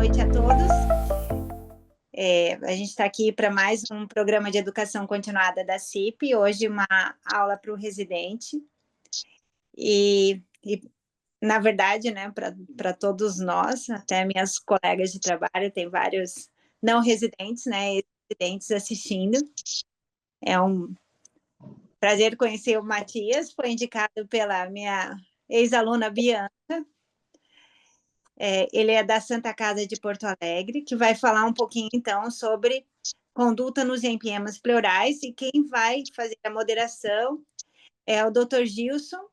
noite a todos. A gente está aqui para mais um programa de educação continuada da CIP, hoje uma aula para o residente. E na verdade, né, para todos nós, até minhas colegas de trabalho, tem vários não residentes, né, residentes assistindo. É um prazer conhecer o Matias, foi indicado pela minha ex-aluna Bianca. Ele é da Santa Casa de Porto Alegre, que vai falar um pouquinho, então, sobre conduta nos empemas pleurais, e quem vai fazer a moderação é o Dr. Gilson,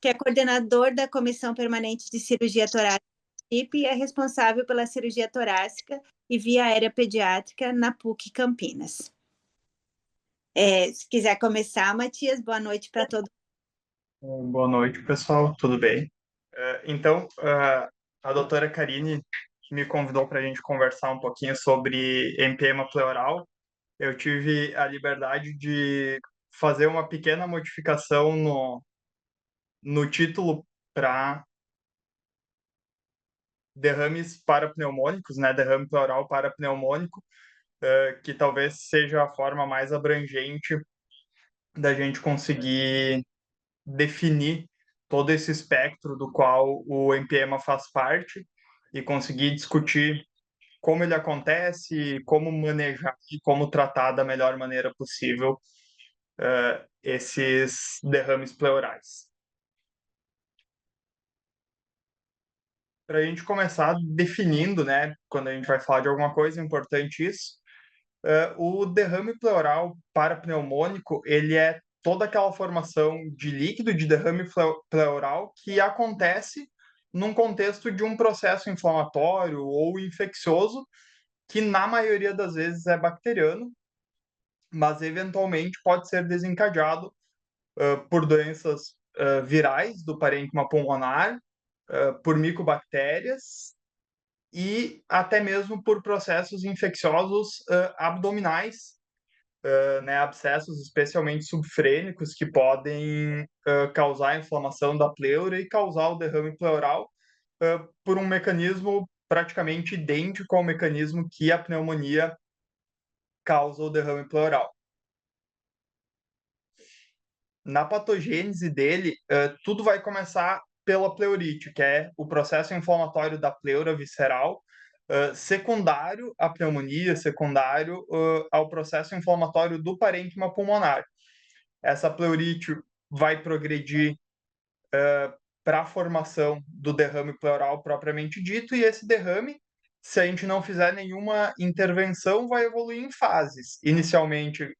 que é coordenador da Comissão Permanente de Cirurgia Torácica e é responsável pela cirurgia torácica e via aérea pediátrica na PUC Campinas. Se quiser começar, Matias, boa noite para todos. Boa noite, pessoal, tudo bem? Então, a doutora Karine me convidou para a gente conversar um pouquinho sobre empema pleural. Eu tive a liberdade de fazer uma pequena modificação no título para derrames parapneumônicos, né? Derrame pleural parapneumônico, que talvez seja a forma mais abrangente da gente conseguir definir todo esse espectro do qual o empema faz parte e conseguir discutir como ele acontece, como manejar e como tratar da melhor maneira possível esses derrames pleurais. Para a gente começar definindo, né, quando a gente vai falar de alguma coisa, é importante isso. O derrame pleural parapneumônico, ele é toda aquela formação de líquido de derrame pleural que acontece num contexto de um processo inflamatório ou infeccioso, que na maioria das vezes é bacteriano, mas eventualmente pode ser desencadeado por doenças virais do parênquima pulmonar, por micobactérias e até mesmo por processos infecciosos abdominais, né, abscessos especialmente subfrênicos que podem causar inflamação da pleura e causar o derrame pleural por um mecanismo praticamente idêntico ao mecanismo que a pneumonia causa o derrame pleural. Na patogênese dele, tudo vai começar pela pleurite, que é o processo inflamatório da pleura visceral, secundário à pneumonia, secundário ao processo inflamatório do parênquima pulmonar. Essa pleurite vai progredir para a formação do derrame pleural propriamente dito, e esse derrame, se a gente não fizer nenhuma intervenção, vai evoluir em fases. Inicialmente,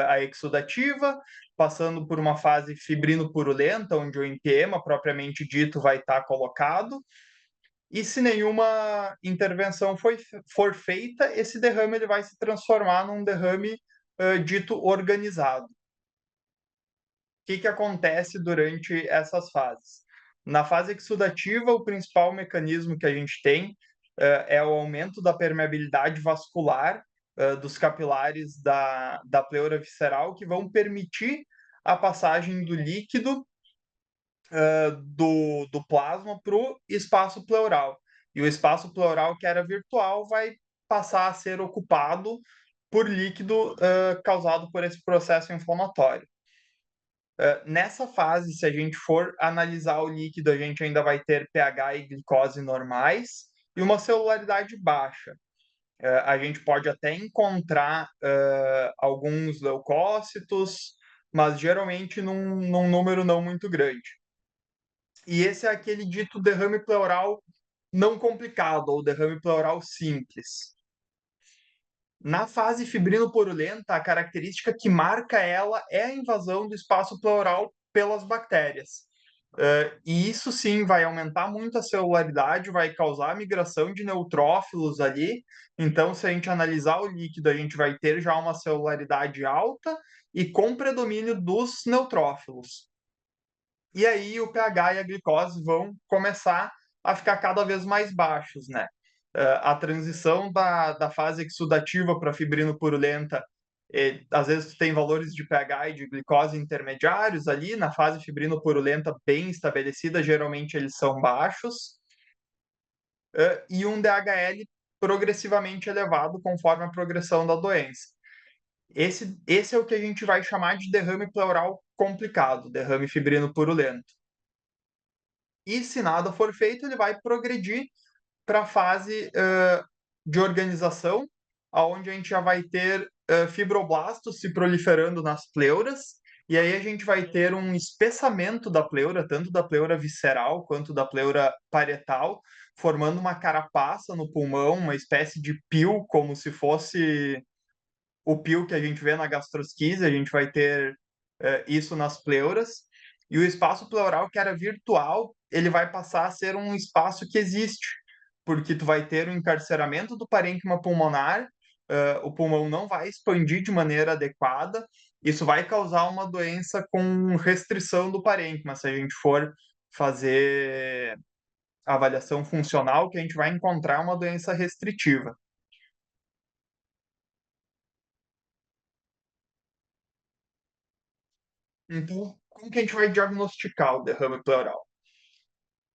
a exudativa, passando por uma fase fibrino-purulenta, onde o empema propriamente dito vai estar colocado, e se nenhuma intervenção for feita, esse derrame ele vai se transformar num derrame dito organizado. O que acontece durante essas fases? Na fase exudativa, o principal mecanismo que a gente tem é o aumento da permeabilidade vascular dos capilares da pleura visceral, que vão permitir a passagem do líquido do plasma para o espaço pleural. E o espaço pleural, que era virtual, vai passar a ser ocupado por líquido causado por esse processo inflamatório. Nessa fase, se a gente for analisar o líquido, a gente ainda vai ter pH e glicose normais e uma celularidade baixa. A gente pode até encontrar alguns leucócitos, mas geralmente num número não muito grande. E esse é aquele dito derrame pleural não complicado, ou derrame pleural simples. Na fase fibrino-purulenta, a característica que marca ela é a invasão do espaço pleural pelas bactérias. E isso sim vai aumentar muito a celularidade, vai causar migração de neutrófilos ali. Então, se a gente analisar o líquido, a gente vai ter já uma celularidade alta e com predomínio dos neutrófilos. E aí o pH e a glicose vão começar a ficar cada vez mais baixos, né? A transição da fase exudativa para fibrino-purulenta, às vezes tem valores de pH e de glicose intermediários ali, na fase fibrino-purulenta bem estabelecida, geralmente eles são baixos, e um DHL progressivamente elevado conforme a progressão da doença. Esse é o que a gente vai chamar de derrame pleural complicado, derrame fibrino purulento. E se nada for feito, ele vai progredir para a fase de organização, onde a gente já vai ter fibroblastos se proliferando nas pleuras, e aí a gente vai ter um espessamento da pleura, tanto da pleura visceral quanto da pleura parietal, formando uma carapaça no pulmão, uma espécie de pio, como se fosse o pio que a gente vê na gastrosquise, a gente vai ter isso nas pleuras, e o espaço pleural que era virtual, ele vai passar a ser um espaço que existe, porque tu vai ter o encarceramento do parênquima pulmonar, o pulmão não vai expandir de maneira adequada, isso vai causar uma doença com restrição do parênquima, se a gente for fazer a avaliação funcional, que a gente vai encontrar uma doença restritiva. Então, como que a gente vai diagnosticar o derrame pleural?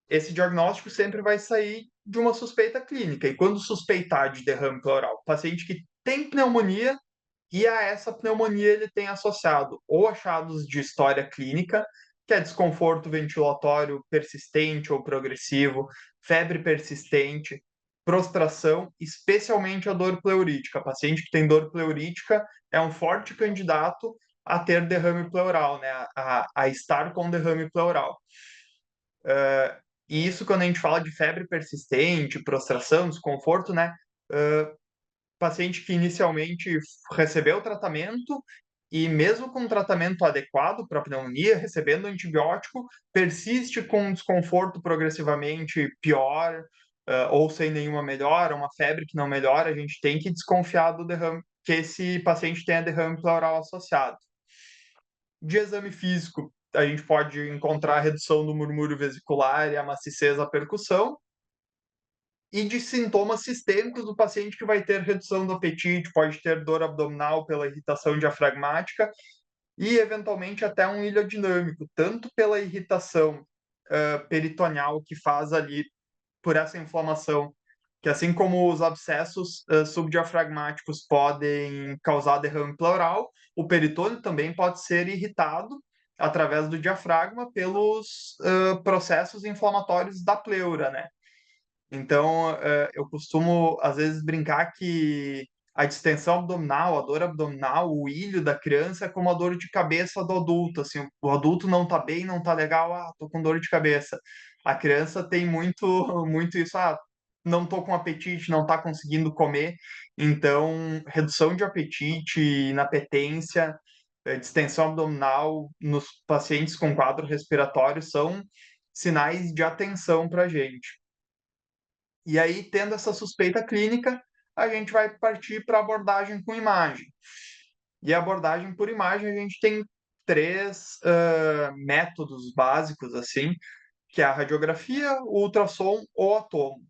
Esse diagnóstico sempre vai sair de uma suspeita clínica. E quando suspeitar de derrame pleural, paciente que tem pneumonia e a essa pneumonia ele tem associado ou achados de história clínica, que é desconforto ventilatório persistente ou progressivo, febre persistente, prostração, especialmente a dor pleurítica. Paciente que tem dor pleurítica é um forte candidato a ter derrame pleural, né? A estar com derrame pleural. E isso quando a gente fala de febre persistente, prostração, desconforto, né? Paciente que inicialmente recebeu o tratamento e mesmo com um tratamento adequado para pneumonia, recebendo antibiótico, persiste com um desconforto progressivamente pior, ou sem nenhuma melhora, uma febre que não melhora, a gente tem que desconfiar do derrame, que esse paciente tenha derrame pleural associado. De exame físico, a gente pode encontrar a redução do murmúrio vesicular e a maciez da percussão, e de sintomas sistêmicos do paciente que vai ter redução do apetite, pode ter dor abdominal pela irritação diafragmática e, eventualmente, até um ilhodinâmico, tanto pela irritação peritoneal que faz ali por essa inflamação, que assim como os abscessos subdiafragmáticos podem causar derrame pleural, o peritônio também pode ser irritado através do diafragma pelos processos inflamatórios da pleura, né? Então, eu costumo, às vezes, brincar que a distensão abdominal, a dor abdominal, o ilho da criança é como a dor de cabeça do adulto. Assim, o adulto não tá bem, não tá legal, tô com dor de cabeça. A criança tem muito, muito isso, não tô com apetite, não tá conseguindo comer. Então, redução de apetite, inapetência, distensão abdominal nos pacientes com quadro respiratório são sinais de atenção para a gente. E aí, tendo essa suspeita clínica, a gente vai partir para abordagem com imagem. E a abordagem por imagem, a gente tem três métodos básicos, assim, que é a radiografia, o ultrassom ou a tomo.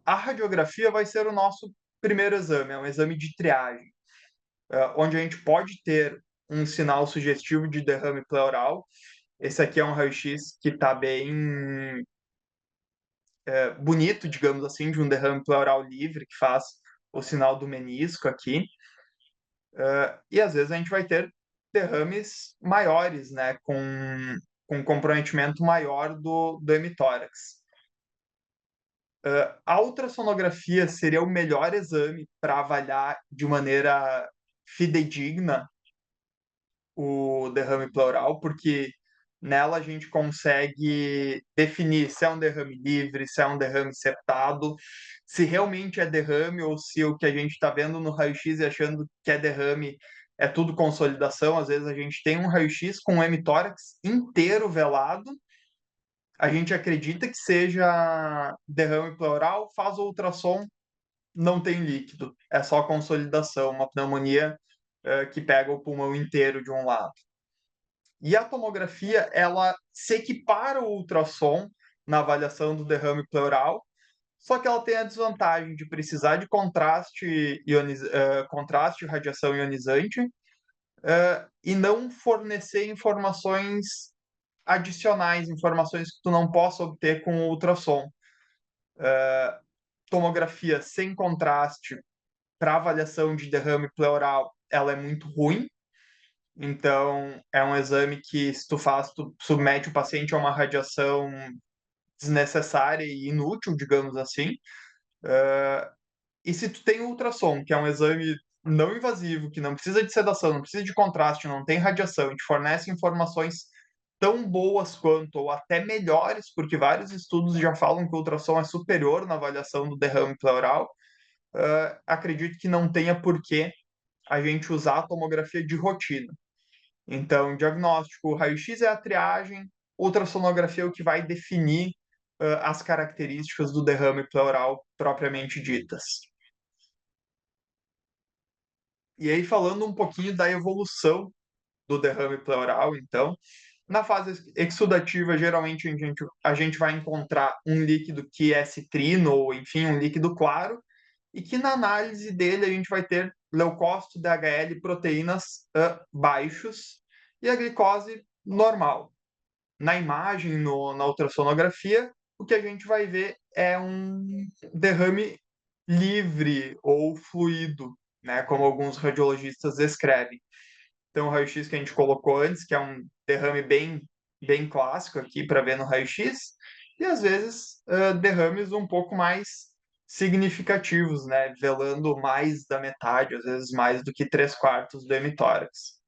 A radiografia vai ser o nosso primeiro exame, é um exame de triagem, onde a gente pode ter um sinal sugestivo de derrame pleural. Esse aqui é um raio-x que está bem bonito, digamos assim, de um derrame pleural livre, que faz o sinal do menisco aqui. E às vezes a gente vai ter derrames maiores, né, com comprometimento maior do hemitórax. A ultrassonografia seria o melhor exame para avaliar de maneira fidedigna o derrame pleural, porque nela a gente consegue definir se é um derrame livre, se é um derrame septado, se realmente é derrame ou se o que a gente está vendo no raio-x e achando que é derrame é tudo consolidação. Às vezes a gente tem um raio-x com um hemitórax inteiro velado, a gente acredita que seja derrame pleural, faz o ultrassom, não tem líquido, é só consolidação, uma pneumonia que pega o pulmão inteiro de um lado. E a tomografia, ela se equipara ao ultrassom na avaliação do derrame pleural, só que ela tem a desvantagem de precisar de contraste, contraste radiação ionizante, e não fornecer informações adicionais, informações que tu não possa obter com o ultrassom. tomografia sem contraste para avaliação de derrame pleural, ela é muito ruim. Então, é um exame que, se tu faz, tu submete o paciente a uma radiação desnecessária e inútil, digamos assim. E se tu tem ultrassom, que é um exame não invasivo, que não precisa de sedação, não precisa de contraste, não tem radiação, e te fornece informações tão boas quanto, ou até melhores, porque vários estudos já falam que o ultrassom é superior na avaliação do derrame pleural, acredito que não tenha por que a gente usar a tomografia de rotina. Então, diagnóstico, raio-x é a triagem, ultrassonografia é o que vai definir as características do derrame pleural propriamente ditas. E aí, falando um pouquinho da evolução do derrame pleural, então, na fase exudativa, geralmente a gente vai encontrar um líquido que é citrino, ou enfim, um líquido claro, e que na análise dele a gente vai ter leucócito, DHL, proteínas baixos e a glicose normal. Na imagem, na ultrassonografia, o que a gente vai ver é um derrame livre ou fluido, né, como alguns radiologistas descrevem. Então, o raio-x que a gente colocou antes, que é um derrame bem clássico aqui para ver no raio-x, e às vezes derrames um pouco mais significativos, né, velando mais da metade, às vezes mais do que 3/4 do hemitórax.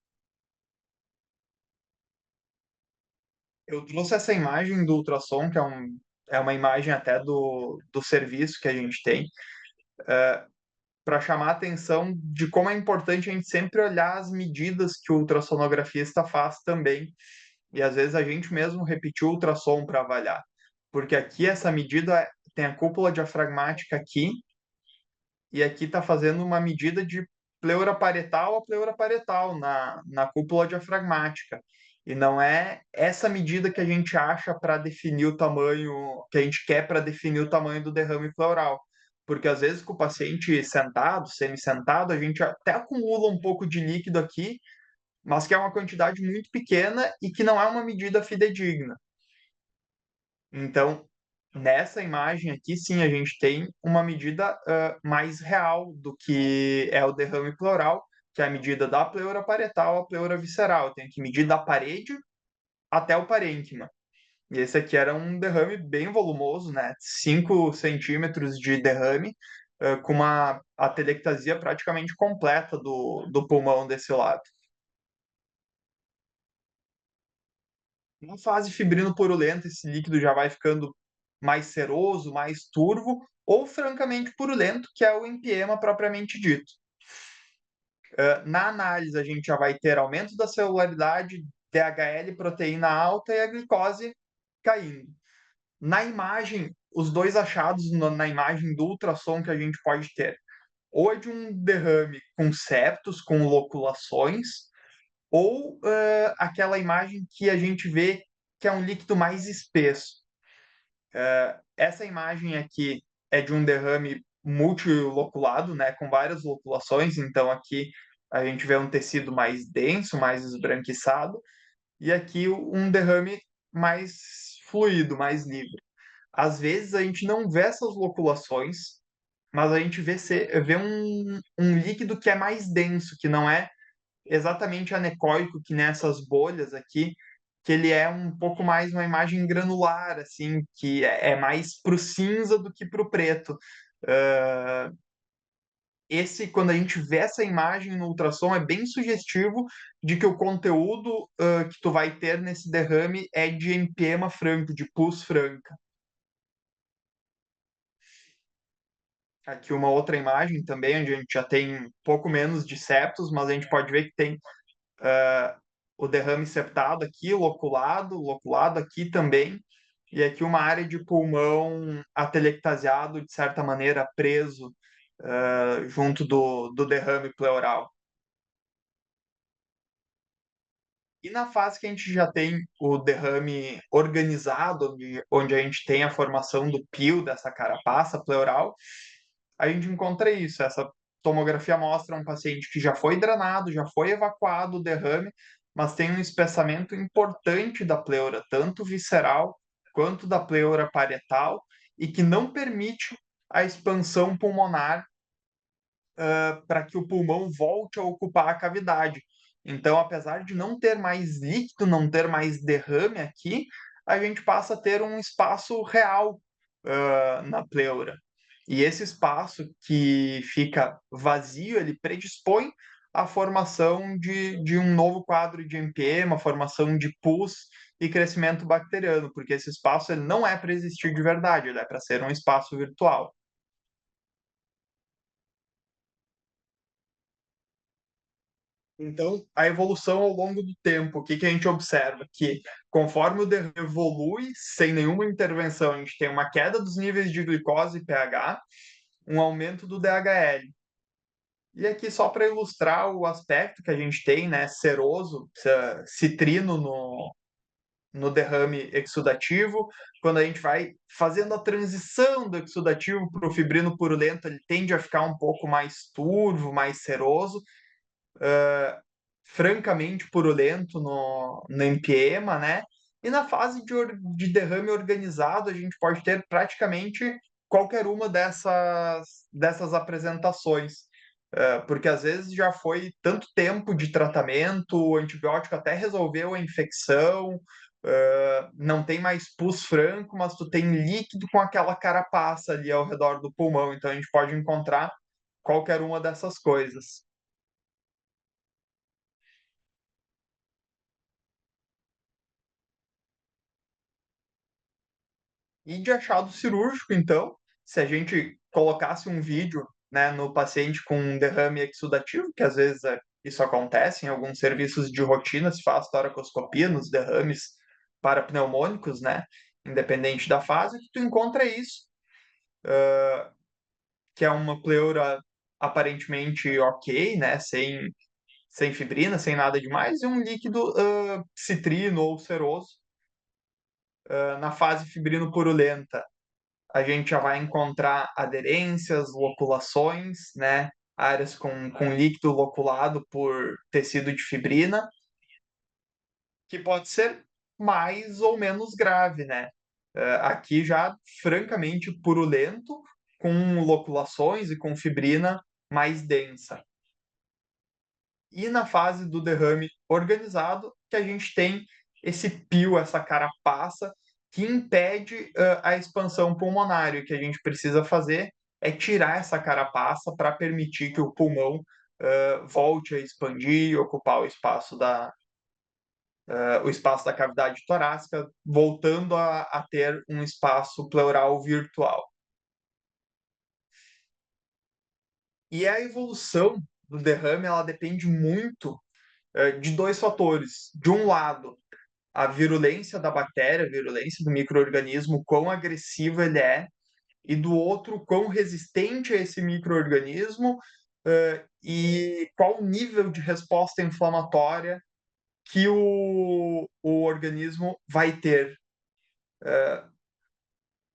Eu trouxe essa imagem do ultrassom, que é uma imagem até do serviço que a gente tem, para chamar a atenção de como é importante a gente sempre olhar as medidas que o ultrassonografista faz também. E às vezes a gente mesmo repetiu o ultrassom para avaliar. Porque aqui essa medida tem a cúpula diafragmática aqui, e aqui está fazendo uma medida de pleura parietal a pleura parietal na cúpula diafragmática. E não é essa medida que a gente acha para definir o tamanho, que a gente quer para definir o tamanho do derrame pleural. Porque às vezes com o paciente sentado, semi-sentado, a gente até acumula um pouco de líquido aqui, mas que é uma quantidade muito pequena e que não é uma medida fidedigna. Então, nessa imagem aqui, sim, a gente tem uma medida mais real do que é o derrame pleural, que é a medida da pleura parietal à pleura visceral. Tem que medir da parede até o parênquima. E esse aqui era um derrame bem volumoso, né? 5 centímetros de derrame, com uma atelectasia praticamente completa do pulmão desse lado. Na fase fibrino-purulenta, esse líquido já vai ficando mais seroso, mais turvo, ou francamente purulento, que é o empiema propriamente dito. Na análise, a gente já vai ter aumento da celularidade, DHL, proteína alta e a glicose caindo. Na imagem, os dois achados na imagem do ultrassom que a gente pode ter, ou é de um derrame com septos, com loculações, ou aquela imagem que a gente vê que é um líquido mais espesso. Essa imagem aqui é de um derrame multiloculado, né, com várias loculações, então aqui a gente vê um tecido mais denso, mais esbranquiçado, e aqui um derrame mais fluido, mais livre. Às vezes a gente não vê essas loculações, mas a gente vê um líquido que é mais denso, que não é exatamente anecoico, que nessas bolhas aqui, que ele é um pouco mais uma imagem granular, assim, que é mais pro cinza do que pro preto. Quando a gente vê essa imagem no ultrassom, é bem sugestivo de que o conteúdo que tu vai ter nesse derrame é de empiema franco, de pus franca. Aqui uma outra imagem também, onde a gente já tem um pouco menos de septos, mas a gente pode ver que tem o derrame septado aqui, loculado aqui também, e aqui uma área de pulmão atelectasiado, de certa maneira, preso junto do derrame pleural. E na fase que a gente já tem o derrame organizado, onde a gente tem a formação do pio, dessa carapaça pleural, a gente encontra isso. Essa tomografia mostra um paciente que já foi drenado, já foi evacuado o derrame, mas tem um espessamento importante da pleura, tanto visceral quanto da pleura parietal, e que não permite a expansão pulmonar para que o pulmão volte a ocupar a cavidade. Então, apesar de não ter mais líquido, não ter mais derrame aqui, a gente passa a ter um espaço real na pleura. E esse espaço que fica vazio, ele predispõe à formação de um novo quadro de empiema, formação de pus e crescimento bacteriano, porque esse espaço ele não é para existir de verdade, ele é para ser um espaço virtual. Então, a evolução ao longo do tempo, o que que a gente observa? Que conforme o derrame evolui, sem nenhuma intervenção, a gente tem uma queda dos níveis de glicose e pH, um aumento do DHL. E aqui, só para ilustrar o aspecto que a gente tem, né, seroso, citrino no derrame exudativo, quando a gente vai fazendo a transição do exudativo para o fibrino purulento, ele tende a ficar um pouco mais turvo, mais seroso, francamente purulento no empiema, né? E na fase de derrame organizado, a gente pode ter praticamente qualquer uma dessas apresentações. Porque às vezes já foi tanto tempo de tratamento, o antibiótico até resolveu a infecção, não tem mais pus franco, mas tu tem líquido com aquela carapaça ali ao redor do pulmão. Então a gente pode encontrar qualquer uma dessas coisas. E de achado cirúrgico, então, se a gente colocasse um vídeo, né, no paciente com um derrame exudativo, que às vezes isso acontece em alguns serviços de rotina, se faz toracoscopia nos derrames parapneumônicos, né, independente da fase, que tu encontra isso, que é uma pleura aparentemente ok, né, sem fibrina, sem nada demais, e um líquido citrino ou seroso. Na fase fibrino-purulenta, a gente já vai encontrar aderências, loculações, né? Áreas com líquido loculado por tecido de fibrina, que pode ser mais ou menos grave, né? Aqui já francamente purulento, com loculações e com fibrina mais densa. E na fase do derrame organizado, que a gente tem esse pio, essa carapaça, que impede a expansão pulmonar. E o que a gente precisa fazer é tirar essa carapaça para permitir que o pulmão volte a expandir e ocupar o espaço da cavidade torácica, voltando a ter um espaço pleural virtual. E a evolução do derrame ela depende muito de dois fatores. De um lado, a virulência da bactéria, a virulência do microorganismo, quão agressivo ele é, e do outro, quão resistente é esse microorganismo e qual o nível de resposta inflamatória que o organismo vai ter.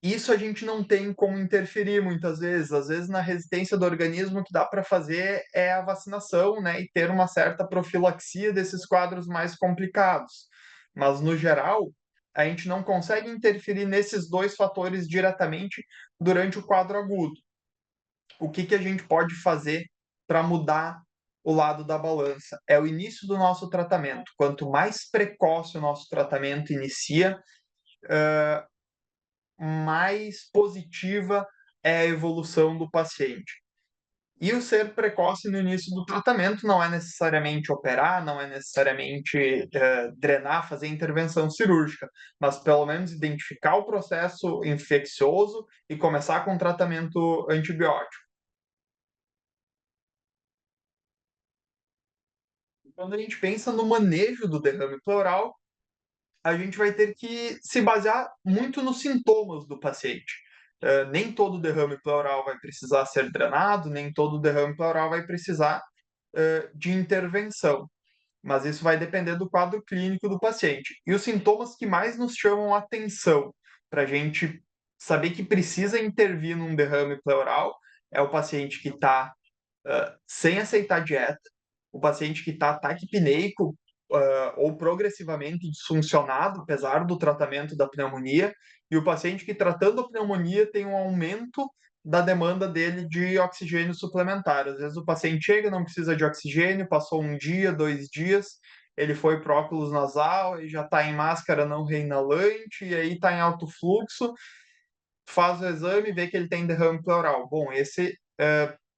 Isso a gente não tem como interferir muitas vezes. Às vezes, na resistência do organismo, o que dá para fazer é a vacinação, né, e ter uma certa profilaxia desses quadros mais complicados. Mas, no geral, a gente não consegue interferir nesses dois fatores diretamente durante o quadro agudo. O que que a gente pode fazer para mudar o lado da balança? É o início do nosso tratamento. Quanto mais precoce o nosso tratamento inicia, mais positiva é a evolução do paciente. E o ser precoce no início do tratamento não é necessariamente operar, não é necessariamente drenar, fazer intervenção cirúrgica, mas pelo menos identificar o processo infeccioso e começar com tratamento antibiótico. Quando a gente pensa no manejo do derrame pleural, a gente vai ter que se basear muito nos sintomas do paciente. Nem todo derrame pleural vai precisar ser drenado, nem todo derrame pleural vai precisar de intervenção, mas isso vai depender do quadro clínico do paciente. E os sintomas que mais nos chamam a atenção para a gente saber que precisa intervir num derrame pleural é o paciente que está sem aceitar dieta, o paciente que está taquipneico ou progressivamente disfuncionado, apesar do tratamento da pneumonia, e o paciente que, tratando a pneumonia, tem um aumento da demanda dele de oxigênio suplementar. Às vezes o paciente chega, não precisa de oxigênio, passou um dia, 2 dias, ele foi para óculos nasal e já está em máscara não reinalante, e aí está em alto fluxo, faz o exame e vê que ele tem derrame pleural. Bom, esse,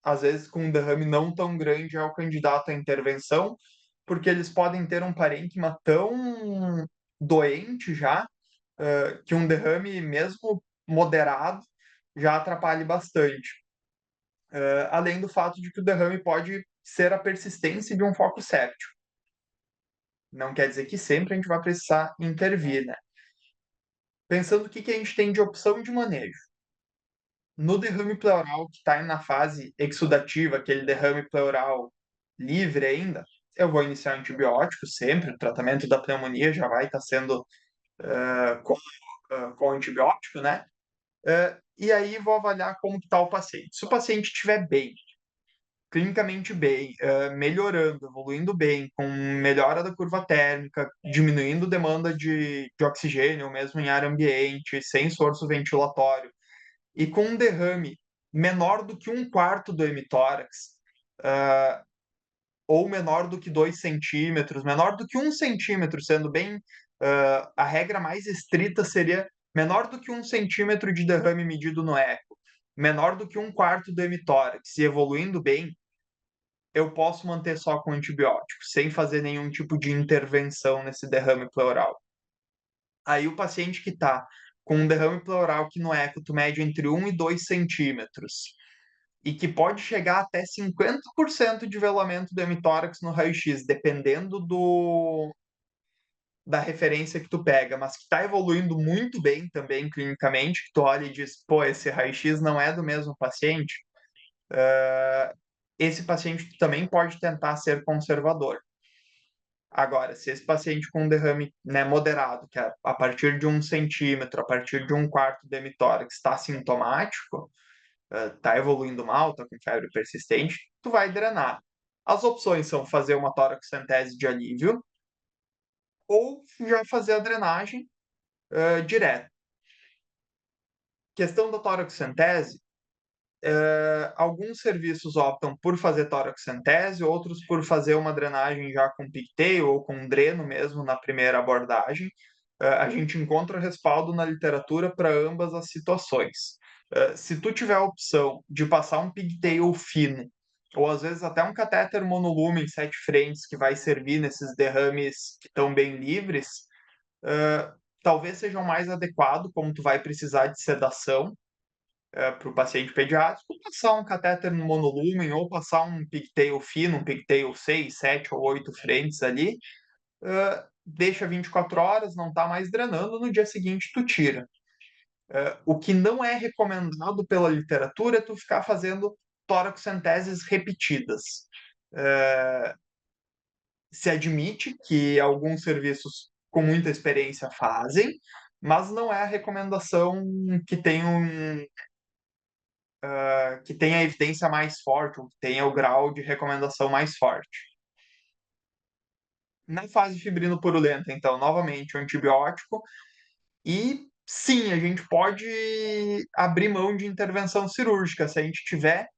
às vezes, com um derrame não tão grande, é o candidato à intervenção, porque eles podem ter um parênquima tão doente já, que um derrame, mesmo moderado, já atrapalhe bastante. Além do fato de que o derrame pode ser a persistência de um foco séptico. Não quer dizer que sempre a gente vai precisar intervir, né? Pensando o que a gente tem de opção de manejo. No derrame pleural que está na fase exudativa, aquele derrame pleural livre ainda, eu vou iniciar antibiótico sempre, o tratamento da pneumonia já vai estar sendo com antibiótico, né? E aí vou avaliar como está o paciente. Se o paciente estiver bem, clinicamente bem, melhorando, evoluindo bem, com melhora da curva térmica, diminuindo demanda de oxigênio, mesmo em ar ambiente, sem esforço ventilatório, e com um derrame menor do que um quarto do hemitórax, ou menor do que 2 centímetros, menor do que 1 centímetro, sendo bem, a regra mais estrita seria menor do que 1 centímetro de derrame medido no eco, menor do que um quarto do hemitórax, e evoluindo bem, eu posso manter só com antibiótico, sem fazer nenhum tipo de intervenção nesse derrame pleural. Aí o paciente que está com um derrame pleural que no eco tu mede entre 1 e 2 centímetros, e que pode chegar até 50% de velamento do hemitórax no raio-x, dependendo da referência que tu pega, mas que está evoluindo muito bem também clinicamente, que tu olha e diz, pô, esse raio-x não é do mesmo paciente, esse paciente também pode tentar ser conservador. Agora, se esse paciente com um derrame, né, moderado, que é a partir de 1 centímetro, a partir de um quarto do hemitórax, está sintomático, está evoluindo mal, está com febre persistente, tu vai drenar. As opções são fazer uma toracocentese de alívio ou já fazer a drenagem direto. Questão da toracocentese, alguns serviços optam por fazer toracocentese, outros por fazer uma drenagem já com pigtail ou com dreno mesmo na primeira abordagem. A gente encontra respaldo na literatura para ambas as situações. Se tu tiver a opção de passar um pigtail fino, ou às vezes até um catéter monolumen 7 frentes que vai servir nesses derrames que estão bem livres, talvez seja o mais adequado, como tu vai precisar de sedação, para o paciente pediátrico, passar um catéter no monolumen ou passar um pigtail fino, um pigtail 6, 7 ou 8 frentes ali, deixa 24 horas, não está mais drenando, no dia seguinte tu tira. O que não é recomendado pela literatura é tu ficar fazendo toracocenteses repetidas. Se admite que alguns serviços com muita experiência fazem, mas não é a recomendação que tem que tenha a evidência mais forte, ou que tenha o grau de recomendação mais forte. Na fase fibrino purulenta, então, novamente, o antibiótico. E sim, a gente pode abrir mão de intervenção cirúrgica se a gente tiver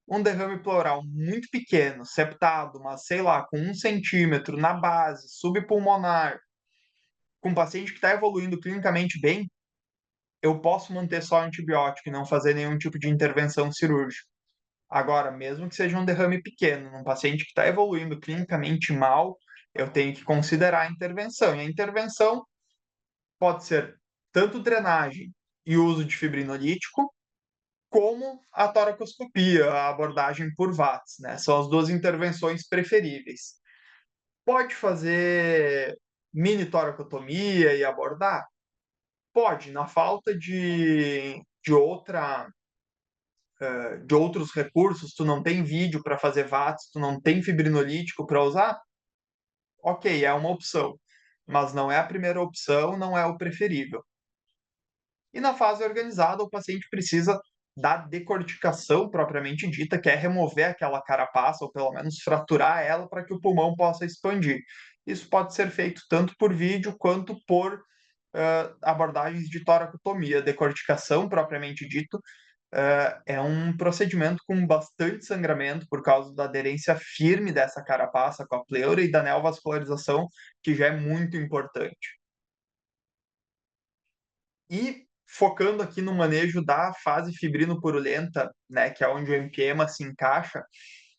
um derrame pleural muito pequeno, septado, mas sei lá, com 1 centímetro na base, subpulmonar, com um paciente que está evoluindo clinicamente bem, eu posso manter só antibiótico e não fazer nenhum tipo de intervenção cirúrgica. Agora, mesmo que seja um derrame pequeno, num paciente que está evoluindo clinicamente mal, eu tenho que considerar a intervenção. E a intervenção pode ser tanto drenagem e uso de fibrinolítico, como a toracoscopia, a abordagem por VATS, né? São as duas intervenções preferíveis. Pode fazer mini toracotomia e abordar? Pode, na falta de outros recursos, tu não tem vídeo para fazer VATS, tu não tem fibrinolítico para usar, ok, é uma opção, mas não é a primeira opção, não é o preferível. E na fase organizada, o paciente precisa da decorticação propriamente dita, que é remover aquela carapaça, ou pelo menos fraturar ela para que o pulmão possa expandir. Isso pode ser feito tanto por vídeo quanto por abordagens de toracotomia. Decorticação propriamente dito é um procedimento com bastante sangramento por causa da aderência firme dessa carapaça com a pleura e da neovascularização, que já é muito importante. E focando aqui no manejo da fase fibrino-purulenta, né, que é onde o empiema se encaixa,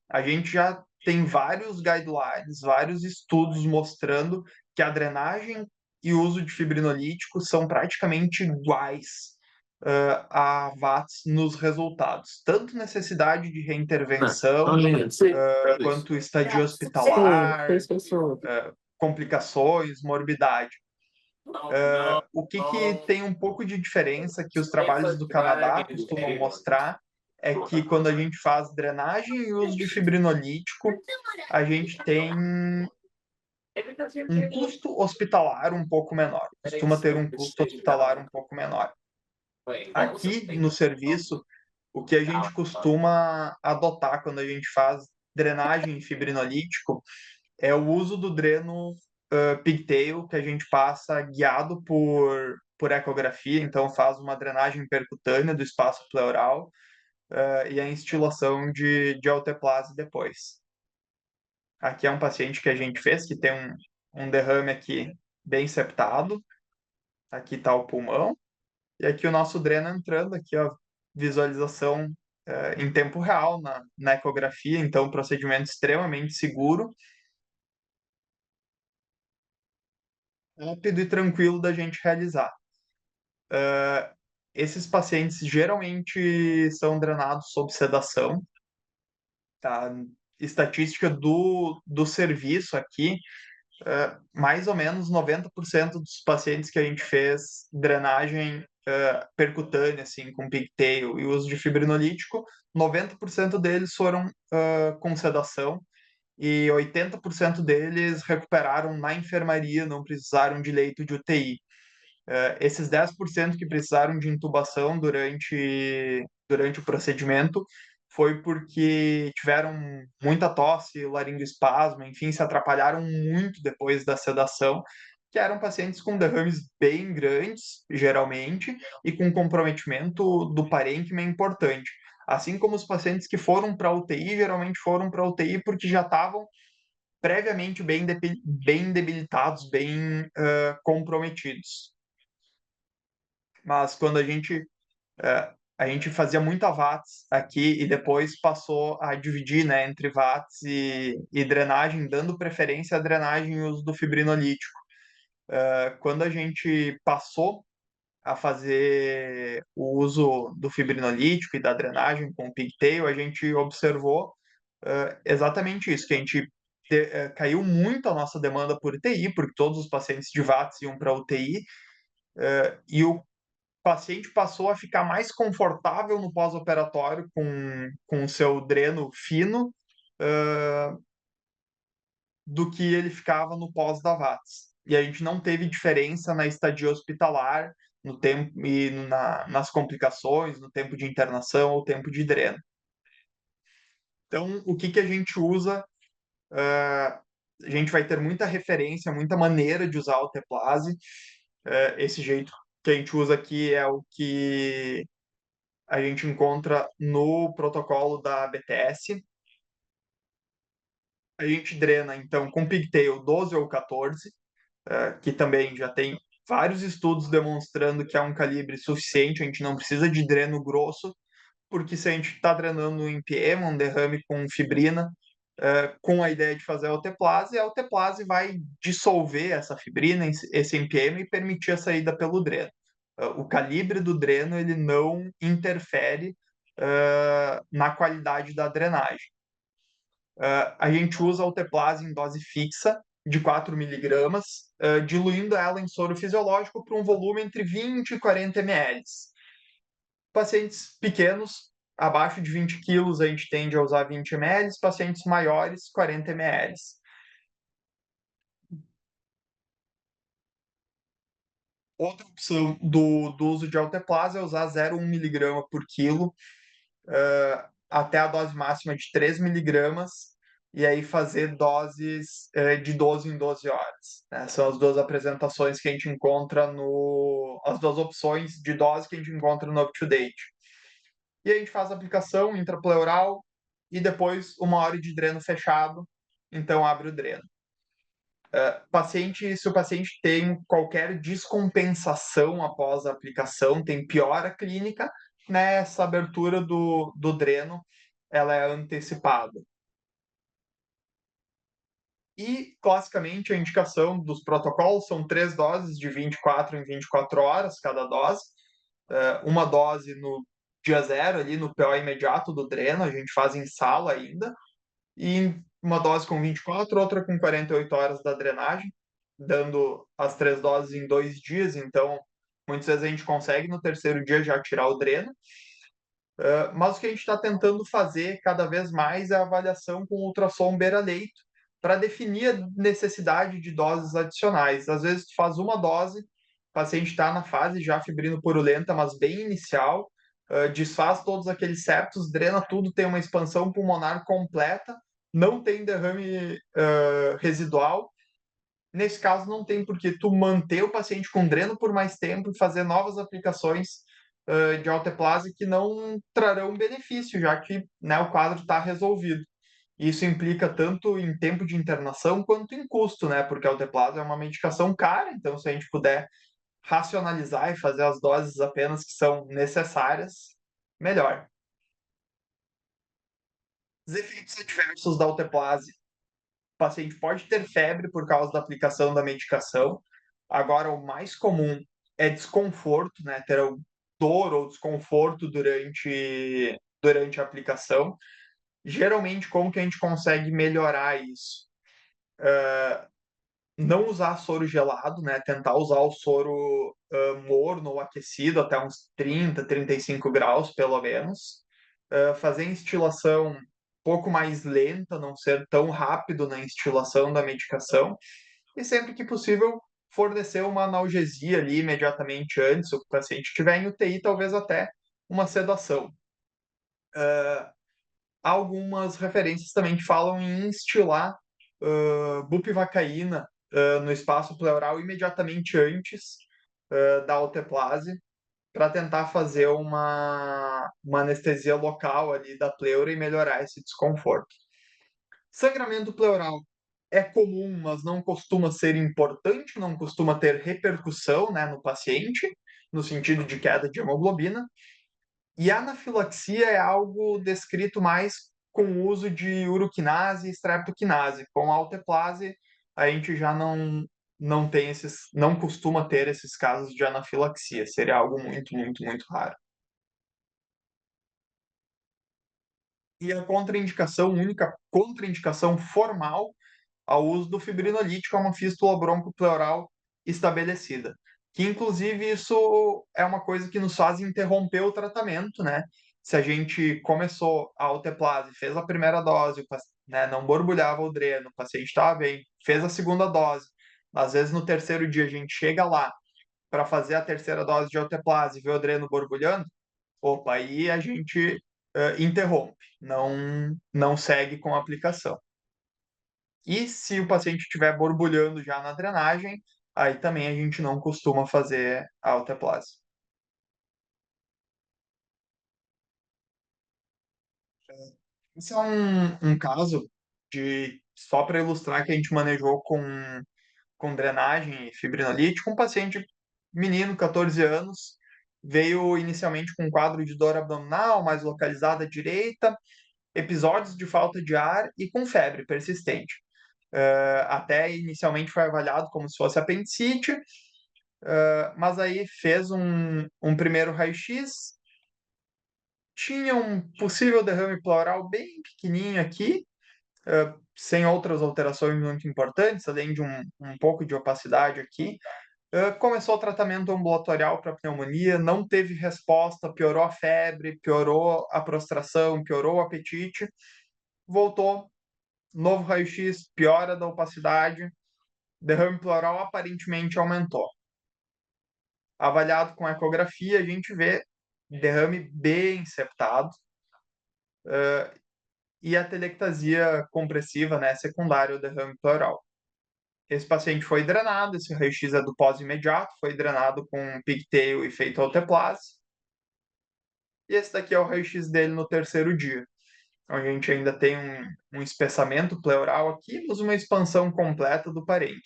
a gente já tem vários guidelines, vários estudos mostrando que a drenagem e o uso de fibrinolítico são praticamente iguais a VATS nos resultados. Tanto necessidade de reintervenção, quanto estadia hospitalar, complicações, morbidade. O que tem um pouco de diferença que os trabalhos do Canadá costumam mostrar é que quando a gente faz drenagem e uso de fibrinolítico, a gente tem um custo hospitalar um pouco menor. Costuma ter um custo hospitalar um pouco menor. Aqui no serviço, o que a gente costuma adotar quando a gente faz drenagem e fibrinolítico é o uso do dreno pigtail, que a gente passa guiado por ecografia, então faz uma drenagem percutânea do espaço pleural e a instilação de alteplase depois. Aqui é um paciente que a gente fez, que tem um derrame aqui bem septado. Aqui está o pulmão. E aqui o nosso dreno entrando, aqui ó, visualização em tempo real na ecografia, então um procedimento extremamente seguro, rápido e tranquilo da gente realizar. Esses pacientes geralmente são drenados sob sedação, tá? Estatística do serviço aqui, mais ou menos 90% dos pacientes que a gente fez drenagem percutânea, assim, com pigtail e uso de fibrinolítico, 90% deles foram com sedação e 80% deles recuperaram na enfermaria, não precisaram de leito de UTI. Esses 10% que precisaram de intubação durante o procedimento foi porque tiveram muita tosse, laringoespasmo, enfim, se atrapalharam muito depois da sedação, que eram pacientes com derrames bem grandes, geralmente, e com comprometimento do parênquima importante. Assim como os pacientes que foram para UTI, geralmente foram para UTI porque já estavam previamente bem debilitados, bem comprometidos. Mas quando a gente fazia muita VATS aqui e depois passou a dividir, né, entre VATS e drenagem, dando preferência à drenagem e uso do fibrinolítico. Quando a gente passou a fazer o uso do fibrinolítico e da drenagem com o pigtail, a gente observou exatamente isso, que a gente caiu muito a nossa demanda por UTI, porque todos os pacientes de VATS iam para UTI, e o paciente passou a ficar mais confortável no pós-operatório com o seu dreno fino do que ele ficava no pós da VATS. E a gente não teve diferença na estadia hospitalar, no tempo e nas complicações, no tempo de internação ou tempo de dreno. Então, o que a gente usa? A gente vai ter muita referência, muita maneira de usar a alteplase. Esse jeito que a gente usa aqui é o que a gente encontra no protocolo da BTS. A gente drena, então, com pigtail 12 ou 14, que também já tem vários estudos demonstrando que é um calibre suficiente, a gente não precisa de dreno grosso, porque se a gente está drenando um empiema, um derrame com fibrina, com a ideia de fazer a alteplase vai dissolver essa fibrina, esse empiema, e permitir a saída pelo dreno. O calibre do dreno ele não interfere na qualidade da drenagem. A gente usa a alteplase em dose fixa de 4 miligramas, diluindo ela em soro fisiológico para um volume entre 20 e 40 ml. Pacientes pequenos, abaixo de 20 quilos, a gente tende a usar 20 ml, pacientes maiores, 40 ml. Outra opção do uso de alteplase é usar 0,1 miligrama por quilo, até a dose máxima de 3 miligramas, e aí fazer doses de 12 em 12 horas. Né? São as duas apresentações que a gente encontra as duas opções de dose que a gente encontra no UpToDate. e a gente faz a aplicação intrapleural e depois 1 hora de dreno fechado, então abre o dreno. Se o paciente tem qualquer descompensação após a aplicação, tem piora clínica, nessa abertura do dreno, ela é antecipada. E, classicamente, a indicação dos protocolos são 3 doses de 24 em 24 horas, cada dose. Uma dose no dia zero, ali no PO imediato do dreno, a gente faz em sala ainda. E uma dose com 24, outra com 48 horas da drenagem, dando as 3 doses em 2 dias. Então, muitas vezes a gente consegue no terceiro dia já tirar o dreno. Mas o que a gente está tentando fazer cada vez mais é a avaliação com ultrassom beira-leito para definir a necessidade de doses adicionais. Às vezes, tu faz uma dose, o paciente está na fase já fibrino-purulenta, mas bem inicial, desfaz todos aqueles septos, drena tudo, tem uma expansão pulmonar completa, não tem derrame residual. Nesse caso, não tem porque tu manter o paciente com dreno por mais tempo e fazer novas aplicações de alteplase que não trarão benefício, já que, né, o quadro está resolvido. Isso implica tanto em tempo de internação quanto em custo, né? Porque a alteplase é uma medicação cara, então se a gente puder racionalizar e fazer as doses apenas que são necessárias, melhor. Os efeitos adversos da alteplase. O paciente pode ter febre por causa da aplicação da medicação. Agora, o mais comum é desconforto, né? Ter dor ou desconforto durante a aplicação. Geralmente, como que a gente consegue melhorar isso? Não usar soro gelado, né? Tentar usar o soro morno ou aquecido até uns 30, 35 graus, pelo menos. Fazer instilação um pouco mais lenta, não ser tão rápido na instilação da medicação. E sempre que possível, fornecer uma analgesia ali imediatamente antes, se o paciente estiver em UTI, talvez até uma sedação. Há algumas referências também que falam em instilar bupivacaína no espaço pleural imediatamente antes da alteplase, para tentar fazer uma anestesia local ali da pleura e melhorar esse desconforto. Sangramento pleural é comum, mas não costuma ser importante, não costuma ter repercussão, né, no paciente, no sentido de queda de hemoglobina. E a anafilaxia é algo descrito mais com o uso de uroquinase e streptoquinase. Com a alteplase, a gente já não tem não costuma ter esses casos de anafilaxia. Seria algo muito, muito, muito raro. E a contraindicação, única contraindicação formal ao uso do fibrinolítico é uma fístula broncopleural estabelecida. Que, inclusive, isso é uma coisa que nos faz interromper o tratamento, né? Se a gente começou a alteplase, fez a primeira dose, né, não borbulhava o dreno, o paciente estava bem, fez a segunda dose, às vezes no terceiro dia a gente chega lá para fazer a terceira dose de alteplase e vê o dreno borbulhando, opa, aí a gente interrompe, não segue com a aplicação. E se o paciente estiver borbulhando já na drenagem, aí também a gente não costuma fazer a alteplase. Esse é um caso só para ilustrar que a gente manejou com drenagem e fibrinolítico, um paciente menino, 14 anos, veio inicialmente com um quadro de dor abdominal, mais localizada à direita, episódios de falta de ar e com febre persistente. Até inicialmente foi avaliado como se fosse apendicite, mas aí fez um primeiro raio-x, tinha um possível derrame pleural bem pequenininho aqui, sem outras alterações muito importantes, além de um pouco de opacidade aqui. Começou o tratamento ambulatorial para pneumonia, não teve resposta, piorou a febre, piorou a prostração, piorou o apetite, voltou, novo raio-x, piora da opacidade, derrame pleural aparentemente aumentou. Avaliado com ecografia, a gente vê derrame bem septado e a telectasia compressiva, né, secundária ao derrame pleural. Esse paciente foi drenado, esse raio-x é do pós-imediato, foi drenado com pigtail e feito alteplase. e esse daqui é o raio-x dele no terceiro dia. Então, a gente ainda tem um espessamento pleural aqui, mas uma expansão completa do parênquima.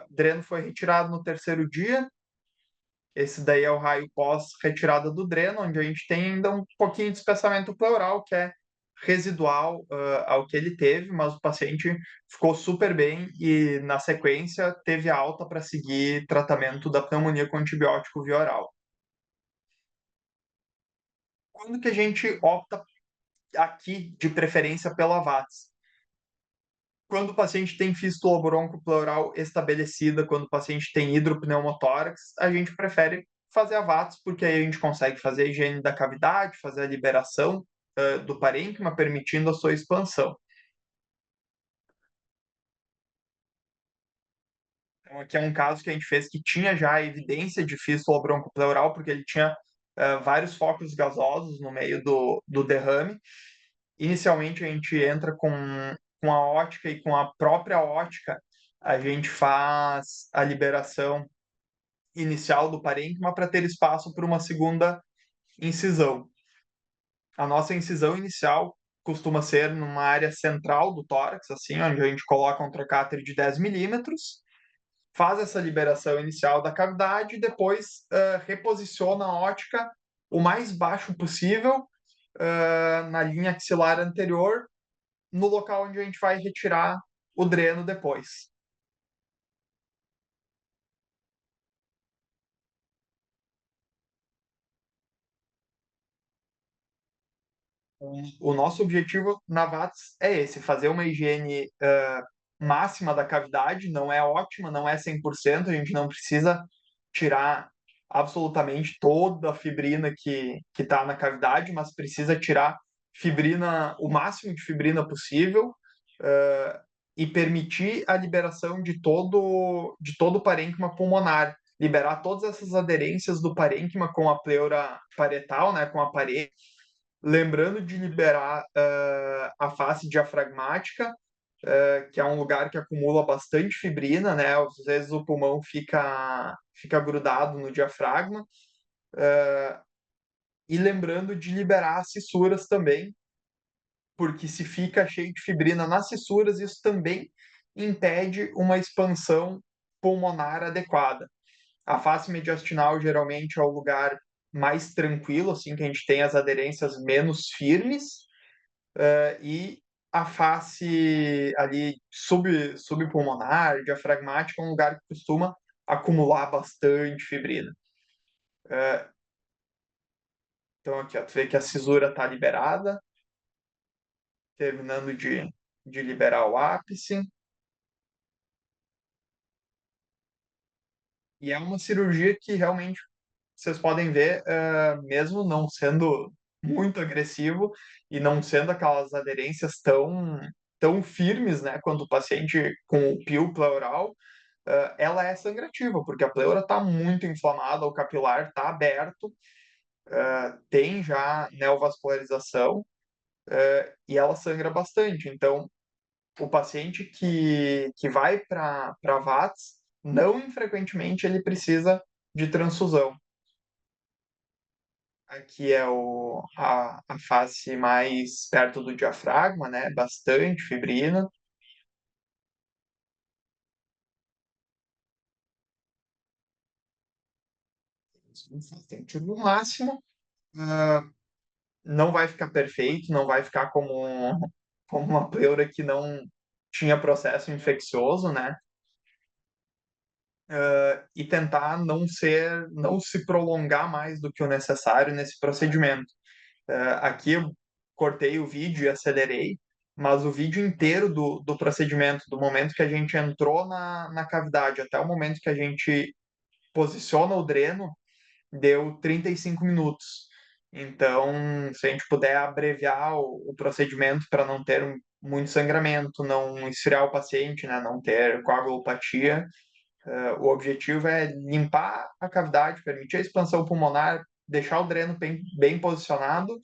Dreno foi retirado no terceiro dia. Esse daí é o raio pós-retirada do dreno, onde a gente tem ainda um pouquinho de espessamento pleural, que é residual ao que ele teve, mas o paciente ficou super bem e, na sequência, teve alta para seguir tratamento da pneumonia com antibiótico via oral. Quando que a gente opta aqui, de preferência, pela VATS? Quando o paciente tem fístula broncopleural estabelecida, quando o paciente tem hidropneumotórax, a gente prefere fazer a VATS, porque aí a gente consegue fazer a higiene da cavidade, fazer a liberação do parênquima, permitindo a sua expansão. Então, aqui é um caso que a gente fez que tinha já evidência de fístula broncopleural, porque ele tinha vários focos gasosos no meio do derrame. Inicialmente, a gente entra com a ótica e com a própria ótica, a gente faz a liberação inicial do parênquima para ter espaço para uma segunda incisão. A nossa incisão inicial costuma ser numa área central do tórax, assim, onde a gente coloca um trocáter de 10 milímetros, faz essa liberação inicial da cavidade e depois reposiciona a ótica o mais baixo possível na linha axilar anterior, no local onde a gente vai retirar o dreno depois. O nosso objetivo na VATS é esse, fazer uma higiene máxima da cavidade, não é ótima, não é 100%, a gente não precisa tirar absolutamente toda a fibrina que está na cavidade, mas precisa tirar fibrina, o máximo de fibrina possível, e permitir a liberação de todo o parênquima pulmonar, liberar todas essas aderências do parênquima com a pleura parietal, né, com a parede, lembrando de liberar a face diafragmática, que é um lugar que acumula bastante fibrina, né? Às vezes o pulmão fica grudado no diafragma. E lembrando de liberar as fissuras também, porque se fica cheio de fibrina nas fissuras, isso também impede uma expansão pulmonar adequada. A face mediastinal geralmente é o lugar mais tranquilo, assim, que a gente tem as aderências menos firmes, e a face ali subpulmonar, diafragmática, é um lugar que costuma acumular bastante fibrina. Então aqui, ó, tu vê que a cisura está liberada, terminando de liberar o ápice. E é uma cirurgia que realmente vocês podem ver, mesmo não sendo muito agressivo e não sendo aquelas aderências tão firmes, né, quanto o paciente com o pio pleural, ela é sangrativa, porque a pleura está muito inflamada, o capilar está aberto, tem já neovascularização, e ela sangra bastante. Então, o paciente que vai para VATS, não infrequentemente ele precisa de transfusão. Aqui é a face mais perto do diafragma, né? Bastante fibrina. Tem no máximo. ah, não vai ficar perfeito, não vai ficar como uma pleura que não tinha processo infeccioso, né? E tentar não se prolongar mais do que o necessário nesse procedimento. Aqui eu cortei o vídeo e acelerei, mas o vídeo inteiro do procedimento, do momento que a gente entrou na cavidade até o momento que a gente posiciona o dreno, deu 35 minutos. Então, se a gente puder abreviar o procedimento para não ter muito sangramento, não esfriar o paciente, né, não ter coagulopatia, o objetivo é limpar a cavidade, permitir a expansão pulmonar, deixar o dreno bem posicionado,